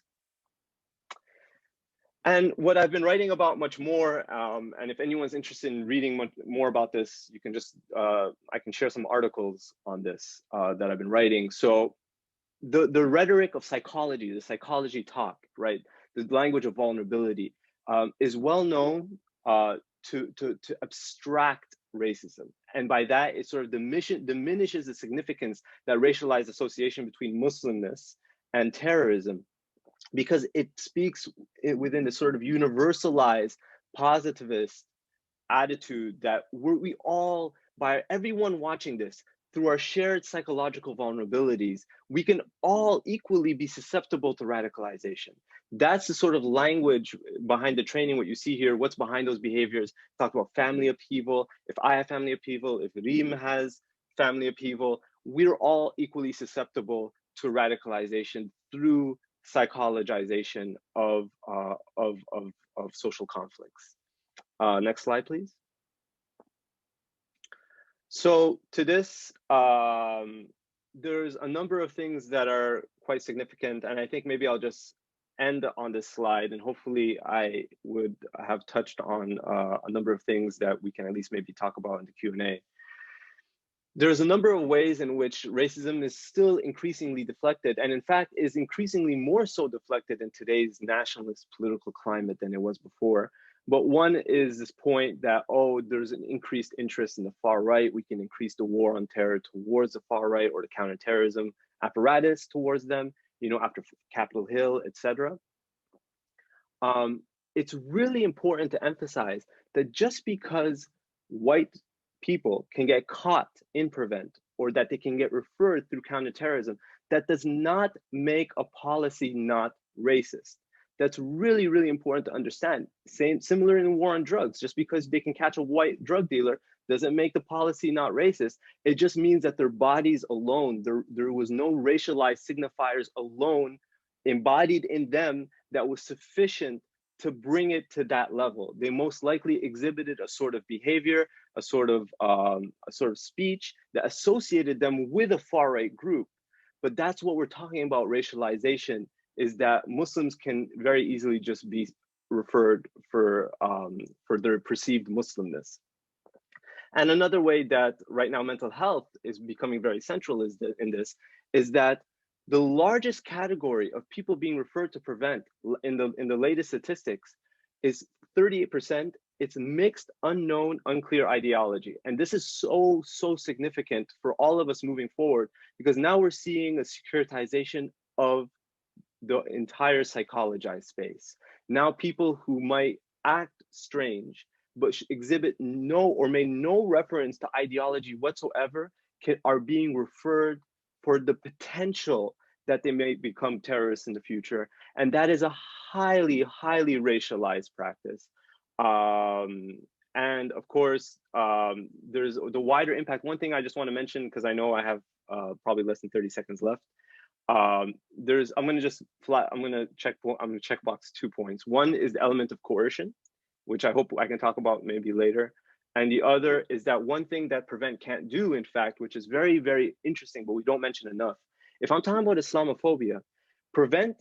And what I've been writing about much more, and if anyone's interested in reading much more about this, you can just, I can share some articles on this that I've been writing. So the rhetoric of psychology, the psychology talk, right? The language of vulnerability is well known to abstract racism. And by that, it sort of diminishes the significance that racialized association between Muslimness and terrorism, because it speaks within the sort of universalized positivist attitude that we all, by everyone watching this, through our shared psychological vulnerabilities, we can all equally be susceptible to radicalization. That's the sort of language behind the training, what you see here, what's behind those behaviors. Talk about family upheaval. If I have family upheaval, if Reem has family upheaval, we're all equally susceptible to radicalization through psychologization of social conflicts. Next slide, please. So to this, there's a number of things that are quite significant, and I think maybe I'll just end on this slide, and hopefully I would have touched on a number of things that we can at least maybe talk about in the Q&A. There's a number of ways in which racism is still increasingly deflected, and in fact is increasingly more so deflected in today's nationalist political climate than it was before. But one is this point that, oh, there's an increased interest in the far right. We can increase the war on terror towards the far right, or the counterterrorism apparatus towards them, you know, after Capitol Hill, etc. It's really important to emphasize that just because white people can get caught in Prevent, or that they can get referred through counterterrorism, that does not make a policy not racist. That's really, really important to understand. Similar in war on drugs, just because they can catch a white drug dealer doesn't make the policy not racist. It just means that their bodies alone, there was no racialized signifiers alone embodied in them that was sufficient to bring it to that level. They most likely exhibited a sort of behavior, a sort of speech that associated them with a far right group. But that's what we're talking about racialization, is that Muslims can very easily just be referred for their perceived Muslimness. And another way that right now mental health is becoming very central is that the largest category of people being referred to Prevent in the latest statistics is 38%. It's mixed, unknown, unclear ideology. And this is so significant for all of us moving forward, because now we're seeing a securitization of the entire psychologized space. Now people who might act strange, but exhibit no or make no reference to ideology whatsoever are being referred for the potential that they may become terrorists in the future. And that is a highly, highly racialized practice. And of course, there's the wider impact. One thing I just want to mention, because I know I have probably less than 30 seconds left. I'm going to check box 2 points. One is the element of coercion, which I hope I can talk about maybe later. And the other is that one thing that Prevent can't do, in fact, which is very, very interesting, but we don't mention enough. If I'm talking about Islamophobia, Prevent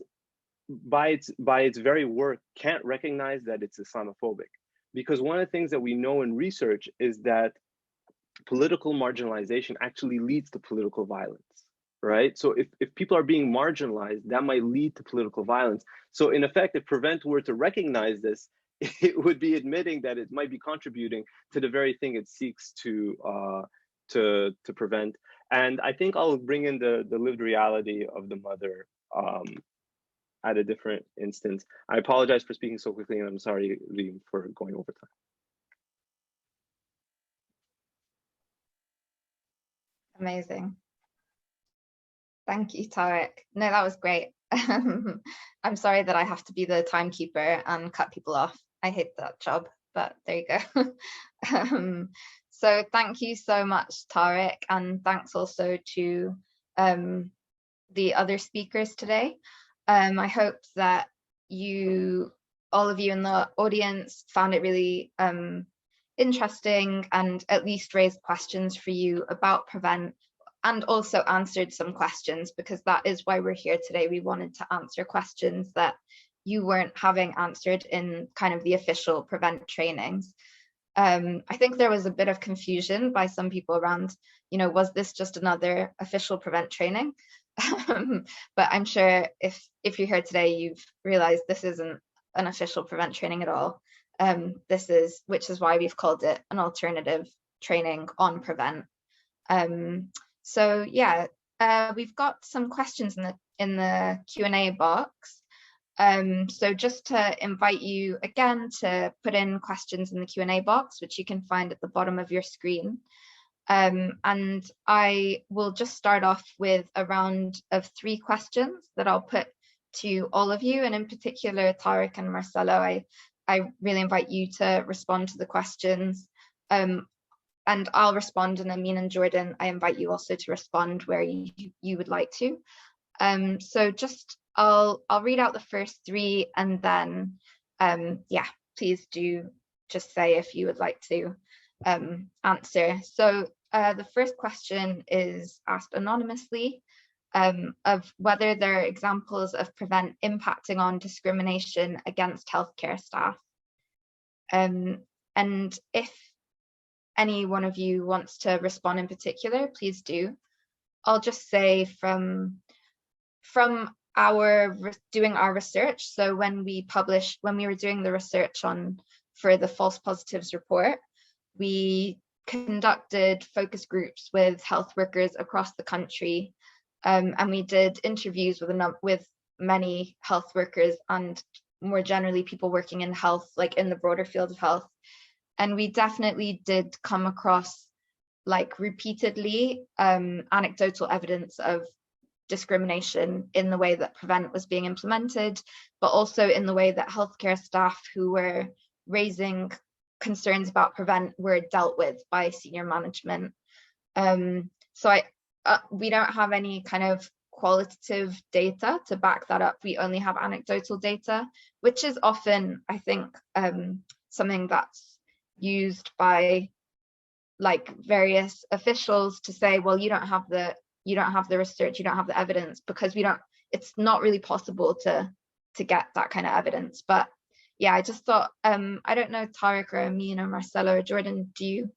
by its very work can't recognize that it's Islamophobic. Because one of the things that we know in research is that political marginalization actually leads to political violence. Right? So if people are being marginalized, that might lead to political violence. So in effect, if Prevent were to recognize this, it would be admitting that it might be contributing to the very thing it seeks to prevent. And I think I'll bring in the lived reality of the mother at a different instance. I apologize for speaking so quickly, and I'm sorry, Reem, for going over time. Amazing. Thank you, Tarek. No, that was great. I'm sorry that I have to be the timekeeper and cut people off. I hate that job, but there you go. So thank you so much, Tarek, and thanks also to the other speakers today. I hope that all of you in the audience found it really interesting and at least raised questions for you about Prevent, and also answered some questions, because that is why we're here today. We wanted to answer questions that you weren't having answered in kind of the official Prevent trainings. I think there was a bit of confusion by some people around, was this just another official Prevent training? But I'm sure if you're here today, you've realized this isn't an official Prevent training at all. Which is why we've called it an alternative training on Prevent. So yeah, we've got some questions in the Q&A box. So just to invite you again to put in questions in the Q&A box, which you can find at the bottom of your screen. And I will just start off with a round of 3 questions that I'll put to all of you, and in particular, Tarek and Marcelo, I really invite you to respond to the questions. And I'll respond, and Amin and Jordan, I invite you also to respond where you would like to. So just I'll read out the first 3, and then yeah, please do just say if you would like to answer. So the first question is asked anonymously, of whether there are examples of Prevent impacting on discrimination against healthcare staff. And if any one of you wants to respond in particular, please do. I'll just say from doing our research, so when we were doing the research for the false positives report, we conducted focus groups with health workers across the country, and we did interviews with many health workers and more generally people working in health, like in the broader field of health. And we definitely did come across, like, repeatedly anecdotal evidence of discrimination in the way that Prevent was being implemented, but also in the way that healthcare staff who were raising concerns about Prevent were dealt with by senior management. So we don't have any kind of qualitative data to back that up. We only have anecdotal data, which is often, I think, something that's used by, like, various officials to say, well, you don't have the research, you don't have the evidence, because it's not really possible to get that kind of evidence. But yeah, I just thought, I don't know, Tarek or Amin or Marcelo or Jordan, do you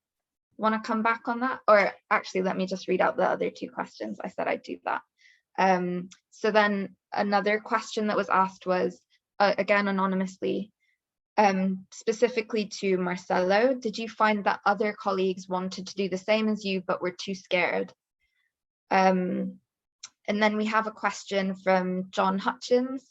want to come back on that? Or actually, let me just read out the other 2 questions. I said I'd do that. So then another question that was asked was, again, anonymously, specifically to Marcelo, did you find that other colleagues wanted to do the same as you but were too scared? And then we have a question from John Hutchins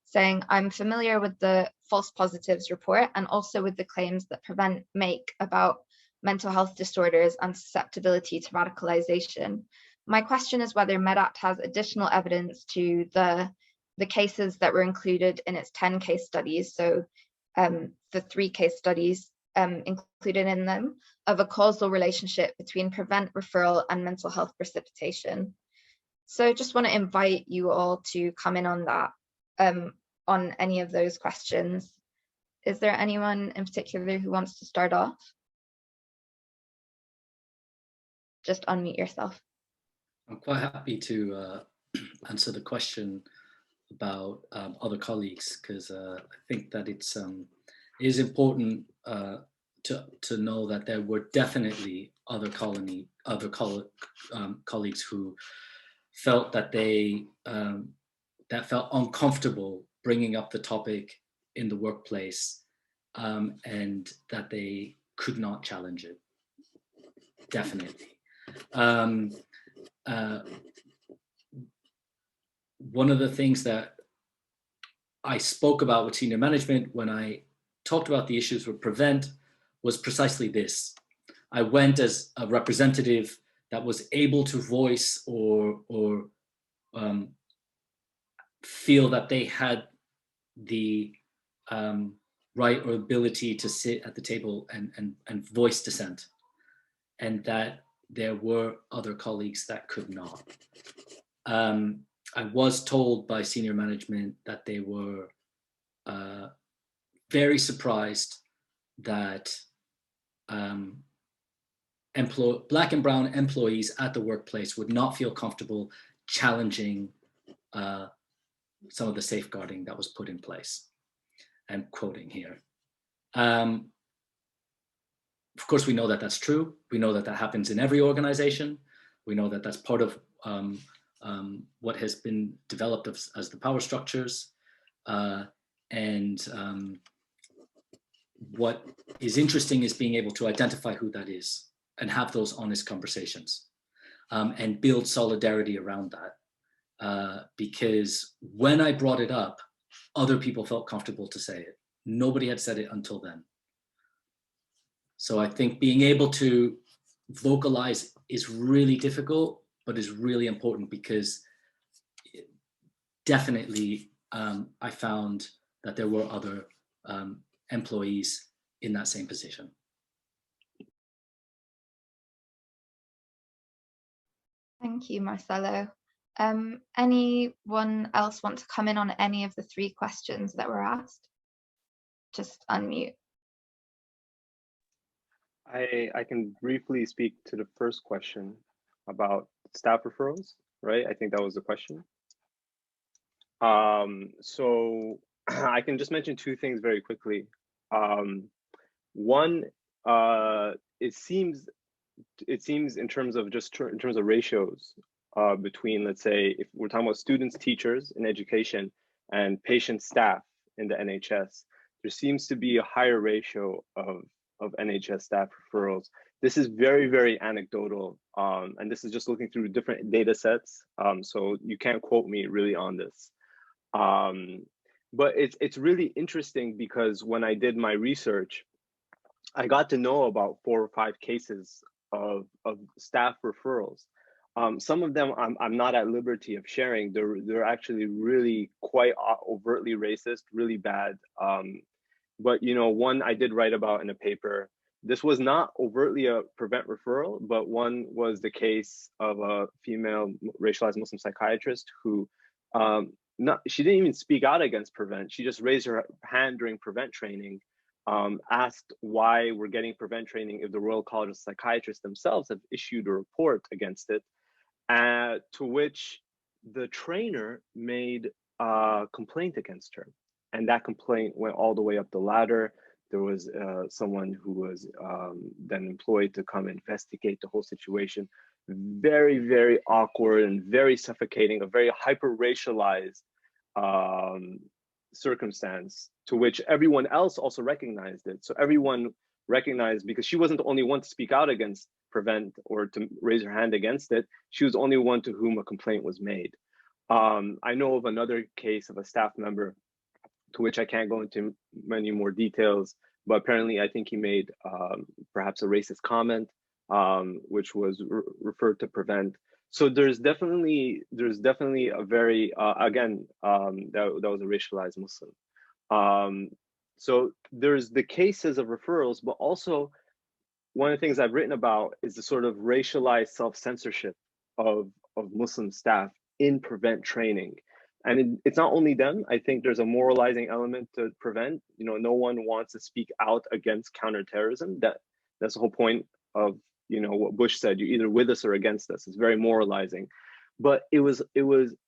saying, I'm familiar with the false positives report and also with the claims that Prevent make about mental health disorders and susceptibility to radicalisation. My question is whether Medact has additional evidence to the cases that were included in its 10 case studies, so the 3 case studies included in them, of a causal relationship between Prevent referral and mental health precipitation. So just want to invite you all to come in on that, on any of those questions. Is there anyone in particular who wants to start off? Just unmute yourself. I'm quite happy to answer the question about other colleagues, because I think that it is important to know that there were definitely other colleagues who felt that they felt uncomfortable bringing up the topic in the workplace, and that they could not challenge it. Definitely. One of the things that I spoke about with senior management when I talked about the issues with Prevent was precisely this. I went as a representative that was able to voice or feel that they had the right or ability to sit at the table and voice dissent, and that there were other colleagues that could not. I was told by senior management that they were very surprised that Black and brown employees at the workplace would not feel comfortable challenging some of the safeguarding that was put in place. I'm quoting here. Of course, we know that that's true. We know that that happens in every organization. We know that that's part of what has been developed as the power structures. What is interesting is being able to identify who that is and have those honest conversations and build solidarity around that. Because when I brought it up, other people felt comfortable to say it. Nobody had said it until then. So I think being able to vocalize is really difficult, but is really important, because definitely I found that there were other employees in that same position. Thank you, Marcelo. Anyone else want to come in on any of the 3 questions that were asked? Just unmute. I can briefly speak to the first question about staff referrals, right? I think that was the question. So I can just mention 2 things very quickly. One, it seems in terms of ratios between, let's say, if we're talking about students, teachers in education, and patient staff in the NHS, there seems to be a higher ratio of NHS staff referrals. This is very, very anecdotal, and this is just looking through different data sets, so you can't quote me really on this. But it's really interesting, because when I did my research, I got to know about 4 or 5 cases of staff referrals. Some of them I'm not at liberty of sharing. They're actually really quite overtly racist, really bad. But one I did write about in a paper. This was not overtly a prevent referral, but one was the case of a female racialized Muslim psychiatrist who she didn't even speak out against prevent. She just raised her hand during prevent training, asked why we're getting prevent training if the Royal College of Psychiatrists themselves have issued a report against it, to which the trainer made a complaint against her. And that complaint went all the way up the ladder. There was someone who was then employed to come investigate the whole situation. Very, very awkward and very suffocating, a very hyper-racialized circumstance, to which everyone else also recognized it. So everyone recognized, because she wasn't the only one to speak out against prevent or to raise her hand against it, she was the only one to whom a complaint was made. I know of another case of a staff member, to which I can't go into many more details, but apparently I think he made perhaps a racist comment, which was referred to prevent. So there's definitely a very again that was a racialized Muslim. So there's the cases of referrals, but also one of the things I've written about is the sort of racialized self-censorship of Muslim staff in prevent training. And it's not only them. I think there's a moralizing element to prevent. No one wants to speak out against counterterrorism. That's the whole point of what Bush said. You're either with us or against us. It's very moralizing. But it was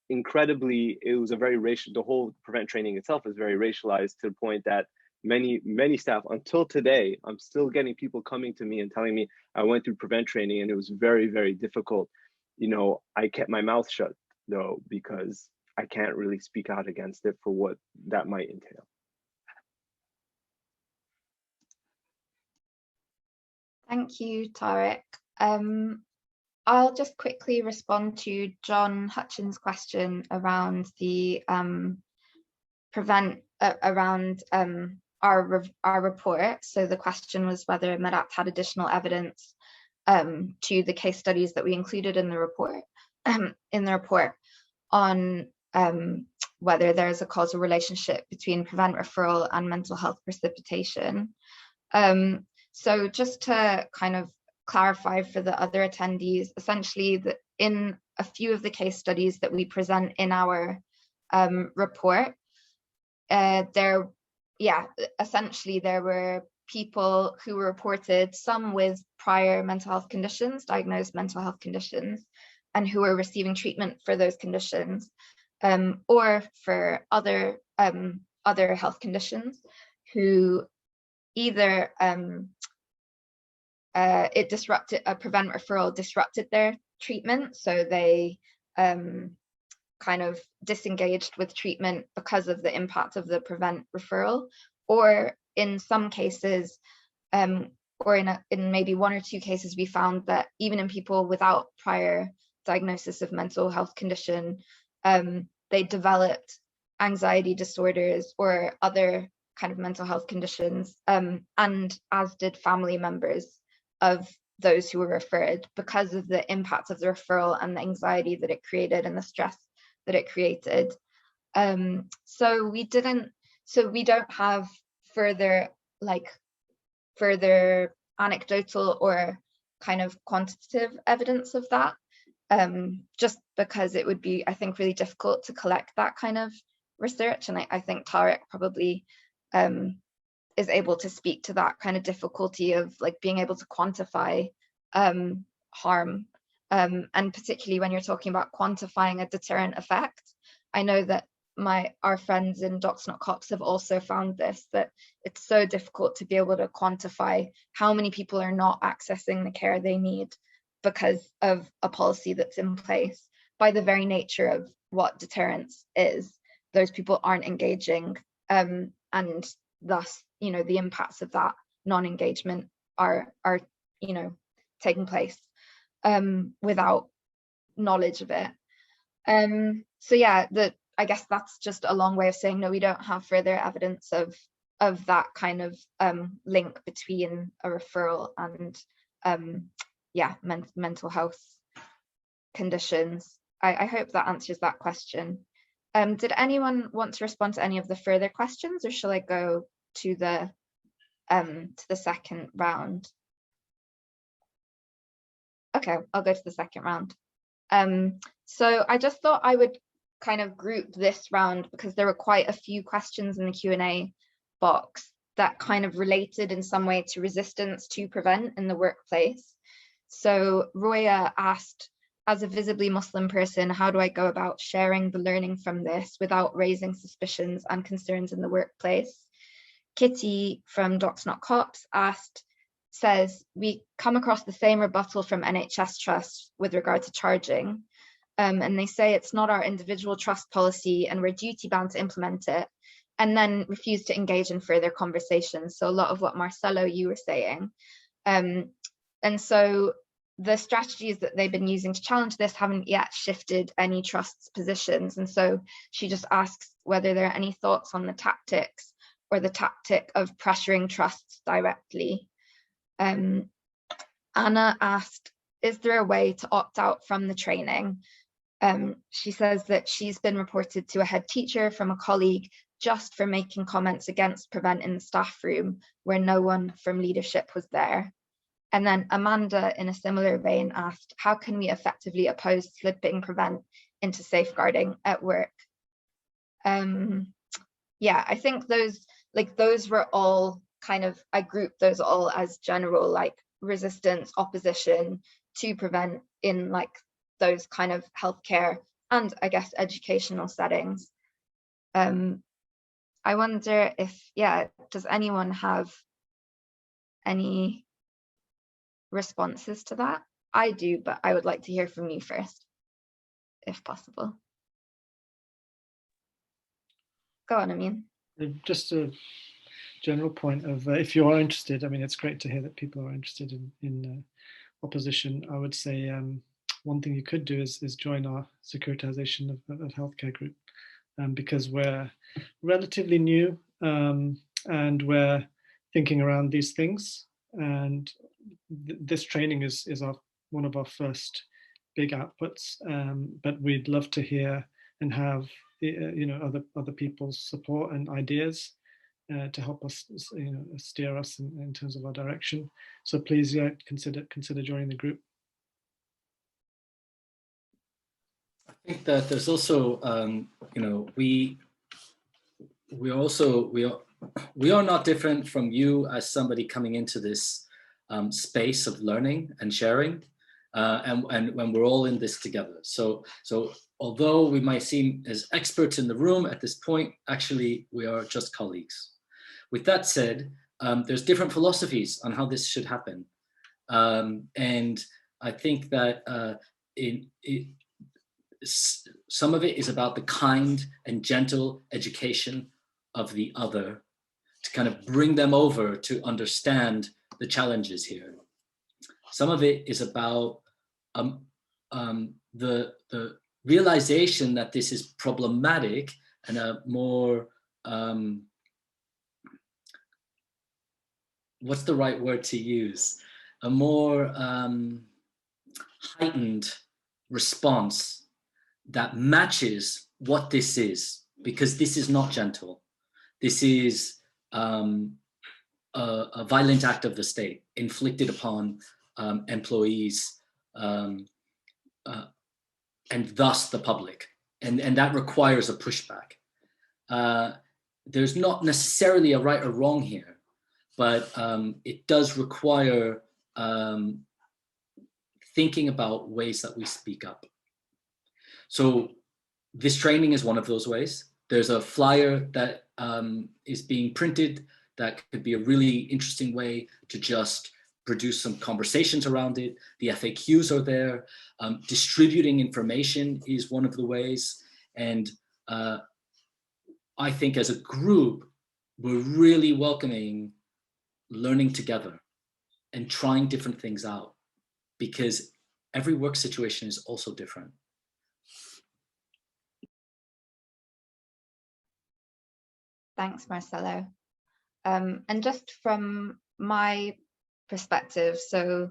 incredibly. It was a very racial. The whole prevent training itself is very racialized, to the point that many staff, until today, I'm still getting people coming to me and telling me I went through prevent training and it was very, very difficult. I kept my mouth shut though, because I can't really speak out against it for what that might entail. Thank you, Tarek. I'll just quickly respond to John Hutchins' question around the our report. So the question was whether Medact had additional evidence to the case studies that we included in the report on whether there's a causal relationship between prevent referral and mental health precipitation. So just to kind of clarify for the other attendees, essentially in a few of the case studies that we present in our report, essentially there were people who were reported, some with prior mental health conditions, diagnosed mental health conditions, and who were receiving treatment for those conditions, or for other health conditions, who either it disrupted, prevent referral disrupted their treatment, so they kind of disengaged with treatment because of the impact of the prevent referral, or in some cases, or in maybe one or two cases, we found that even in people without prior diagnosis of mental health condition, they developed anxiety disorders or other kind of mental health conditions, and as did family members of those who were referred, because of the impact of the referral and the anxiety that it created and the stress that it created. So we don't have further anecdotal or kind of quantitative evidence of that, just because it would be, I think, really difficult to collect that kind of research. And I think Tarek probably is able to speak to that kind of difficulty of like being able to quantify harm, and particularly when you're talking about quantifying a deterrent effect. I know that our friends in Docs Not Cops have also found this, that it's so difficult to be able to quantify how many people are not accessing the care they need because of a policy that's in place. By the very nature of what deterrence is, those people aren't engaging, and thus, the impacts of that non-engagement are taking place without knowledge of it. So yeah, I guess that's just a long way of saying no, we don't have further evidence of that kind of link between a referral and mental health conditions. I hope that answers that question. Did anyone want to respond to any of the further questions, or shall I go to the second round? Okay, I'll go to the second round. So I just thought I would kind of group this round because there were quite a few questions in the Q&A box that kind of related in some way to resistance to prevent in the workplace. So Roya asked, as a visibly Muslim person, how do I go about sharing the learning from this without raising suspicions and concerns in the workplace? Kitty from Docs Not Cops says, we come across the same rebuttal from NHS Trust with regard to charging. And they say it's not our individual trust policy and we're duty bound to implement it, and then refuse to engage in further conversations. So a lot of what Marcelo, you were saying. And so the strategies that they've been using to challenge this haven't yet shifted any trust's positions. And so she just asks whether there are any thoughts on the tactics or the tactic of pressuring trusts directly. Anna asked, is there a way to opt out from the training? She says that she's been reported to a head teacher from a colleague just for making comments against prevent in the staff room where no one from leadership was there. And then Amanda, in a similar vein, asked, how can we effectively oppose slipping prevent into safeguarding at work? Yeah, I think those were all kind of, I grouped those all as general, like resistance, opposition to prevent in like those kind of healthcare and I guess educational settings. I wonder if, does anyone have any responses to that? I do, but I would like to hear from you first, if possible. Go on, Amin. Just a general point of, if you are interested, I mean, it's great to hear that people are interested in opposition. I would say one thing you could do is join our Securitisation of healthcare group, because we're relatively new and we're thinking around these things. And this training is one of our first big outputs, but we'd love to hear and have other people's support and ideas to help us, steer us in terms of our direction. So please, consider joining the group. I think that there's also, we are not different from you as somebody coming into this space of learning and sharing, and when we're all in this together. So although we might seem as experts in the room at this point, actually we are just colleagues. With that said, there's different philosophies on how this should happen, and I think that some of it is about the kind and gentle education of the other to kind of bring them over to understand the challenges here. Some of it is about the realization that this is problematic and a more, what's the right word to use? A more heightened response that matches what this is, because this is not gentle. This is a violent act of the state inflicted upon employees and thus the public. And that requires a pushback. There's not necessarily a right or wrong here, but it does require thinking about ways that we speak up. So this training is one of those ways. There's a flyer that is being printed that could be a really interesting way to just produce some conversations around it. The FAQs are there. Distributing information is one of the ways. And I think as a group, we're really welcoming learning together and trying different things out, because every work situation is also different. Thanks, Marcelo. And just from my perspective, so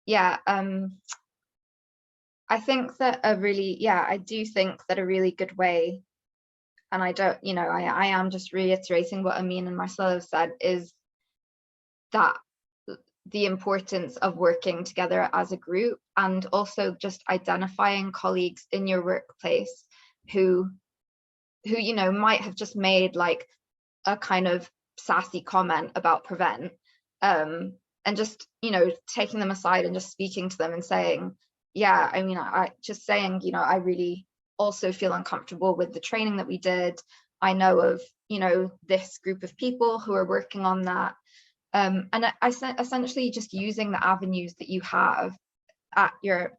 yeah, I think that I do think that a really good way, and I don't, I am just reiterating what Amin and Marcelo said, is that the importance of working together as a group, and also just identifying colleagues in your workplace who might have just made like a kind of sassy comment about Prevent, and just taking them aside and just speaking to them and saying, yeah, I mean, I really also feel uncomfortable with the training that we did. I know of this group of people who are working on that, and I essentially just using the avenues that you have at your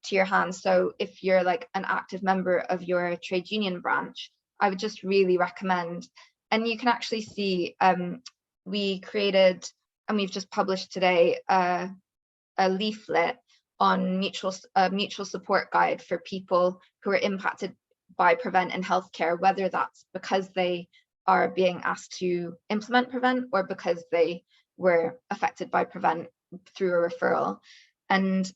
to your hand. So if you're like an active member of your trade union branch, I would just really recommend, and you can actually see, we created, and we've just published today, a leaflet on mutual support guide for people who are impacted by Prevent in healthcare, whether that's because they are being asked to implement Prevent or because they were affected by Prevent through a referral. And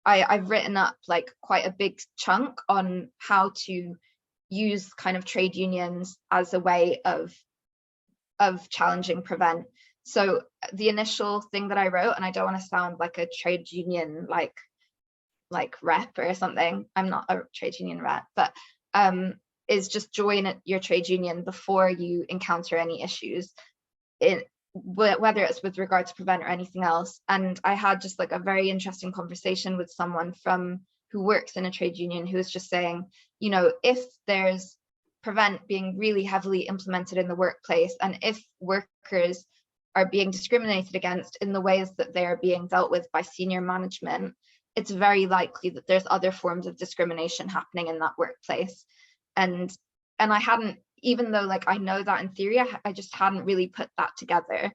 I've written up like quite a big chunk on how to use kind of trade unions as a way of challenging Prevent. So the initial thing that I wrote, and I don't want to sound like a trade union like rep or something, I'm not a trade union rep, but is just join your trade union before you encounter any issues, whether it's with regard to Prevent or anything else. And I had just like a very interesting conversation with someone who works in a trade union who was just saying, if there's Prevent being really heavily implemented in the workplace, and if workers are being discriminated against in the ways that they are being dealt with by senior management, it's very likely that there's other forms of discrimination happening in that workplace. And I hadn't, even though like I know that in theory, I just hadn't really put that together.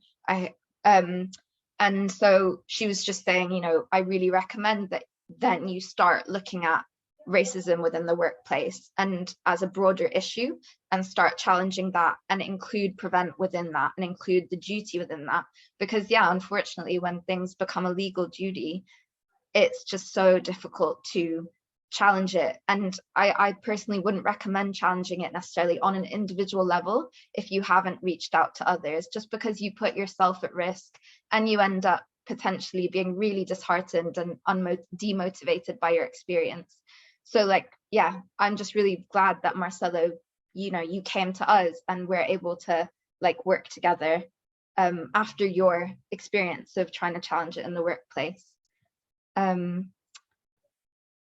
And so she was just saying, I really recommend that then you start looking at racism within the workplace and as a broader issue, and start challenging that and include Prevent within that and include the duty within that. Because yeah, unfortunately, when things become a legal duty, it's just so difficult to challenge it. And I personally wouldn't recommend challenging it necessarily on an individual level if you haven't reached out to others, just because you put yourself at risk and you end up potentially being really disheartened and demotivated by your experience. So like, yeah, I'm just really glad that Marcelo, you know, you came to us and we're able to like work together after your experience of trying to challenge it in the workplace.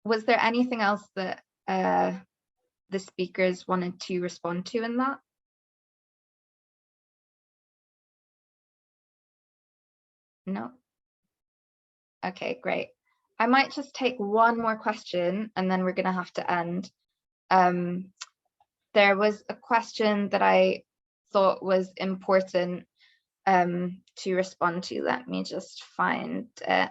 Was there anything else that the speakers wanted to respond to in that? No? Okay, great. I might just take one more question and then we're going to have to end. There was a question that I thought was important to respond to. Let me just find it.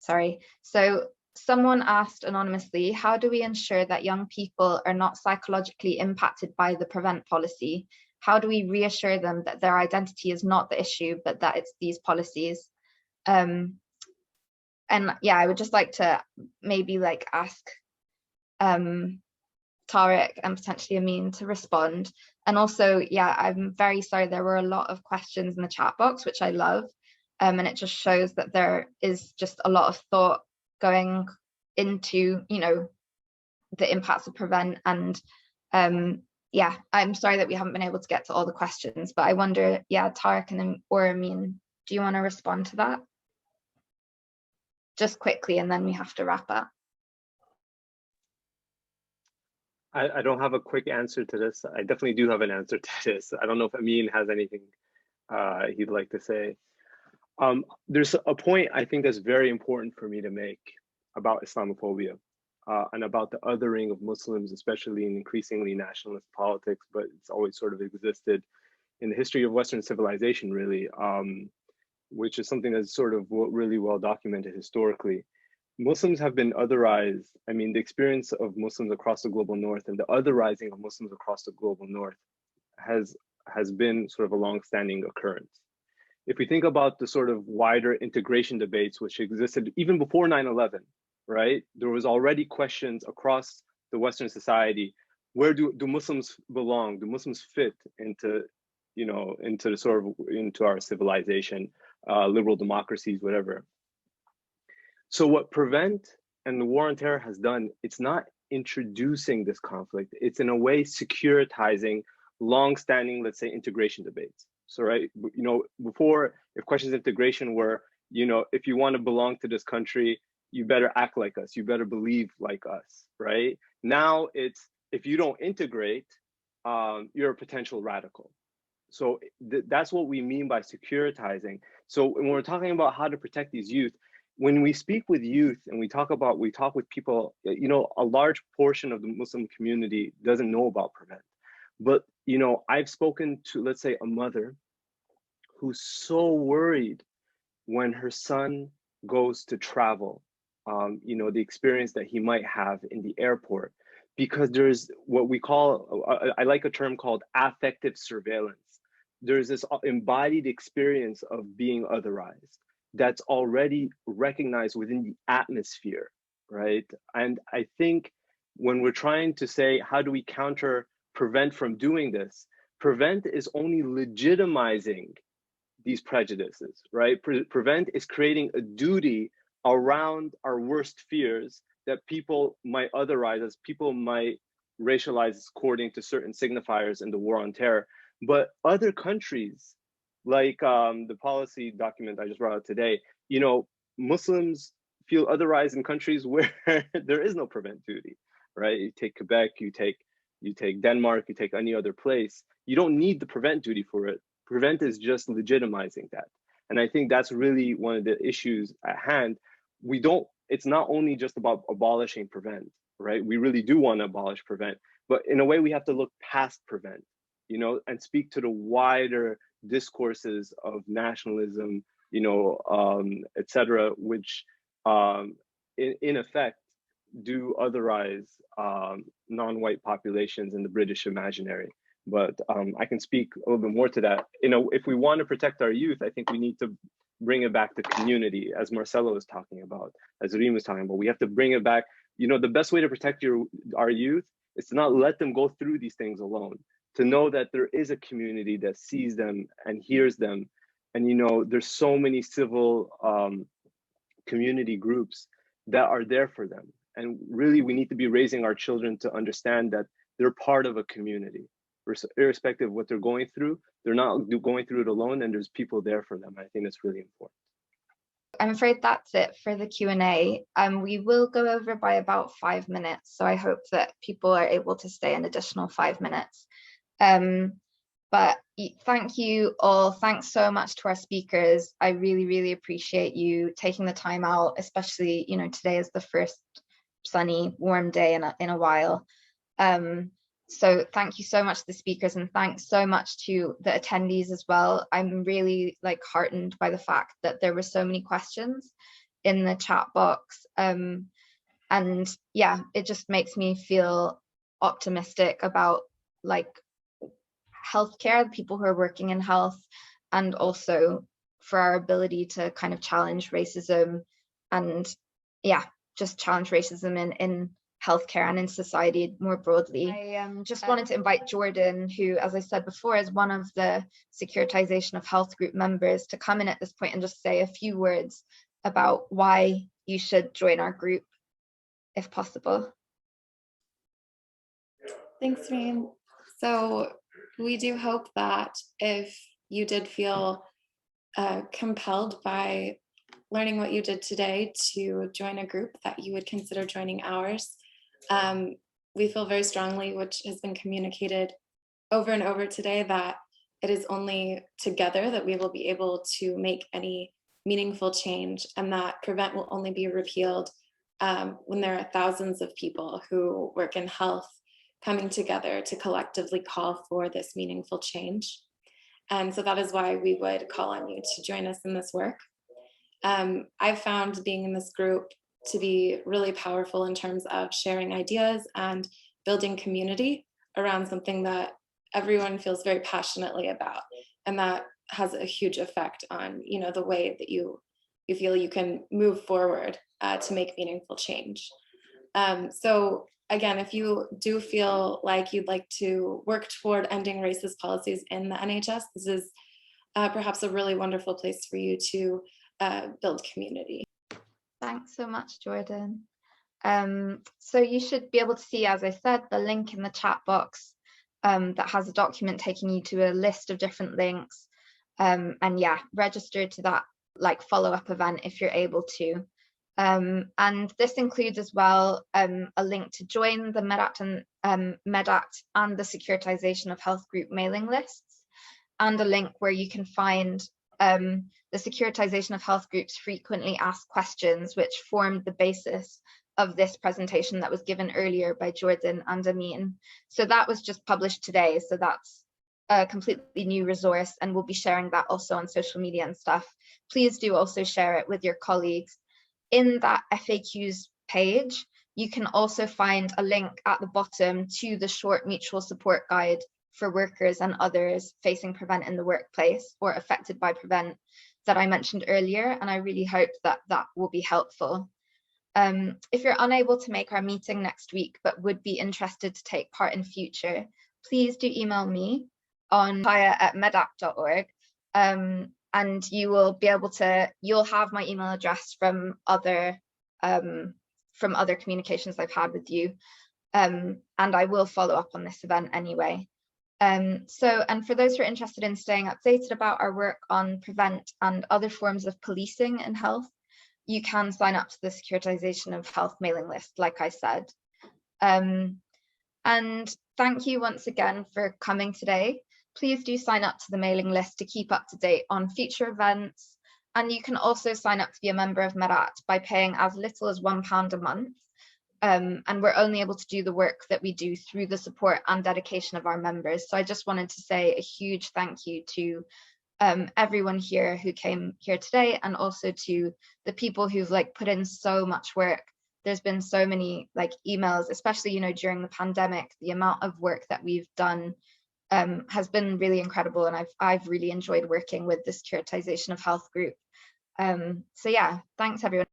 Sorry. So someone asked anonymously, how do we ensure that young people are not psychologically impacted by the prevent policy? How do we reassure them that their identity is not the issue, but that it's these policies? And yeah, I would just like to maybe like ask Tarek and potentially Amin to respond. And also, yeah, I'm very sorry, there were a lot of questions in the chat box, which I love. And it just shows that there is just a lot of thought going into, you know, the impacts of prevent. And yeah, I'm sorry that we haven't been able to get to all the questions, but I wonder, yeah, Tarek and or Amin, do you want to respond to that? Just quickly, and then we have to wrap up. I don't have a quick answer to this. I definitely do have an answer to this. I don't know if Amin has anything he'd like to say. There's a point I think that's very important for me to make about Islamophobia and about the othering of Muslims, especially in increasingly nationalist politics, but it's always sort of existed in the history of Western civilization, really, which is something that's sort of really well documented historically. Muslims have been otherized. I mean, the experience of Muslims across the global north and the otherizing of Muslims across the global north has been sort of a long-standing occurrence. If we think about the sort of wider integration debates which existed even before 9/11, right? There was already questions across the Western society: where do Muslims belong? Do Muslims fit into, you know, into the sort of into our civilization, liberal democracies, whatever. So what Prevent and the War on Terror has done, it's not introducing this conflict. It's in a way securitizing long-standing, let's say, integration debates. So, right, you know, before, if questions of integration were, you know, if you want to belong to this country, you better act like us, you better believe like us, right? Now it's, if you don't integrate, you're a potential radical. So that's what we mean by securitizing. So when we're talking about how to protect these youth, when we speak with youth and we talk with people, you know, a large portion of the Muslim community doesn't know about Prevent. But, you know, I've spoken to, let's say, a mother who's so worried when her son goes to travel, you know, the experience that he might have in the airport, because there's what we call, I like a term called affective surveillance. There's this embodied experience of being otherized that's already recognized within the atmosphere, right? And I think when we're trying to say, how do we counter Prevent from doing this? Prevent is only legitimizing these prejudices, right? Prevent is creating a duty around our worst fears that people might otherize us, people might racialize according to certain signifiers in the War on Terror. But other countries, like the policy document I just brought out today, you know, Muslims feel otherized in countries where there is no Prevent duty, right? You take Quebec, you take Denmark, you take any other place, you don't need the Prevent duty for it. Prevent is just legitimizing that. And I think that's really one of the issues at hand. It's not only just about abolishing Prevent, right? We really do want to abolish Prevent, but in a way we have to look past Prevent, you know, and speak to the wider discourses of nationalism, you know, et cetera, which in effect do otherize non-white populations in the British imaginary. But I can speak a little bit more to that. You know, if we want to protect our youth, I think we need to bring it back to community, as Marcelo was talking about, as Reem was talking about. We have to bring it back. You know, the best way to protect our youth is to not let them go through these things alone, to know that there is a community that sees them and hears them. And, you know, there's so many civil community groups that are there for them. And really, we need to be raising our children to understand that they're part of a community, irrespective of what they're going through. They're not going through it alone, and there's people there for them. I think that's really important. I'm afraid that's it for the Q&A. We will go over by about 5 minutes, so I hope that people are able to stay an additional 5 minutes. But thank you all. Thanks so much to our speakers. I really, really appreciate you taking the time out, especially, you know, today is the first sunny, warm day in a while. So thank you so much to the speakers, and thanks so much to the attendees as well. I'm really heartened by the fact that there were so many questions in the chat box. And yeah, it just makes me feel optimistic about healthcare, the people who are working in health, and also for our ability to kind of challenge racism and yeah, just challenge racism in healthcare and in society more broadly. I just wanted to invite Jordan, who, as I said before, is one of the Securitization of Health group members, to come in at this point and just say a few words about why you should join our group, if possible. Thanks, Reem. So we do hope that if you did feel compelled by learning what you did today to join a group, that you would consider joining ours. We feel very strongly, which has been communicated over and over today, that it is only together that we will be able to make any meaningful change, and that PREVENT will only be repealed when there are thousands of people who work in health coming together to collectively call for this meaningful change. And so that is why we would call on you to join us in this work. I've found being in this group to be really powerful in terms of sharing ideas and building community around something that everyone feels very passionately about, and that has a huge effect on, you know, the way that you feel you can move forward to make meaningful change. So again, if you do feel like you'd like to work toward ending racist policies in the NHS, this is perhaps a really wonderful place for you to build community. Thanks so much, Jordan. So you should be able to see, as I said, the link in the chat box that has a document taking you to a list of different links. And yeah, register to that follow-up event if you're able to. And this includes as well a link to join the Medact and the Securitization of Health group mailing lists, and a link where you can find the Securitization of Health group's frequently asked questions, which formed the basis of this presentation that was given earlier by Jordan and Amin. So that was just published today. So that's a completely new resource, and we'll be sharing that also on social media and stuff. Please do also share it with your colleagues. In that FAQs page, you can also find a link at the bottom to the short mutual support guide for workers and others facing PREVENT in the workplace or affected by PREVENT that I mentioned earlier, and I really hope that that will be helpful. If you're unable to make our meeting next week but would be interested to take part in future, please do email me on medact.org, and you will be able to, you'll have my email address from other communications I've had with you, and I will follow up on this event anyway. And for those who are interested in staying updated about our work on PREVENT and other forms of policing in health, you can sign up to the Securitization of Health mailing list, like I said. And thank you once again for coming today. Please do sign up to the mailing list to keep up to date on future events. And you can also sign up to be a member of Medact by paying as little as £1 a month. And we're only able to do the work that we do through the support and dedication of our members. So I just wanted to say a huge thank you to everyone here who came here today, and also to the people who've put in so much work. There's been so many emails, especially, you know, during the pandemic, the amount of work that we've done has been really incredible, and I've really enjoyed working with the Securitisation of Health group. So yeah, thanks everyone.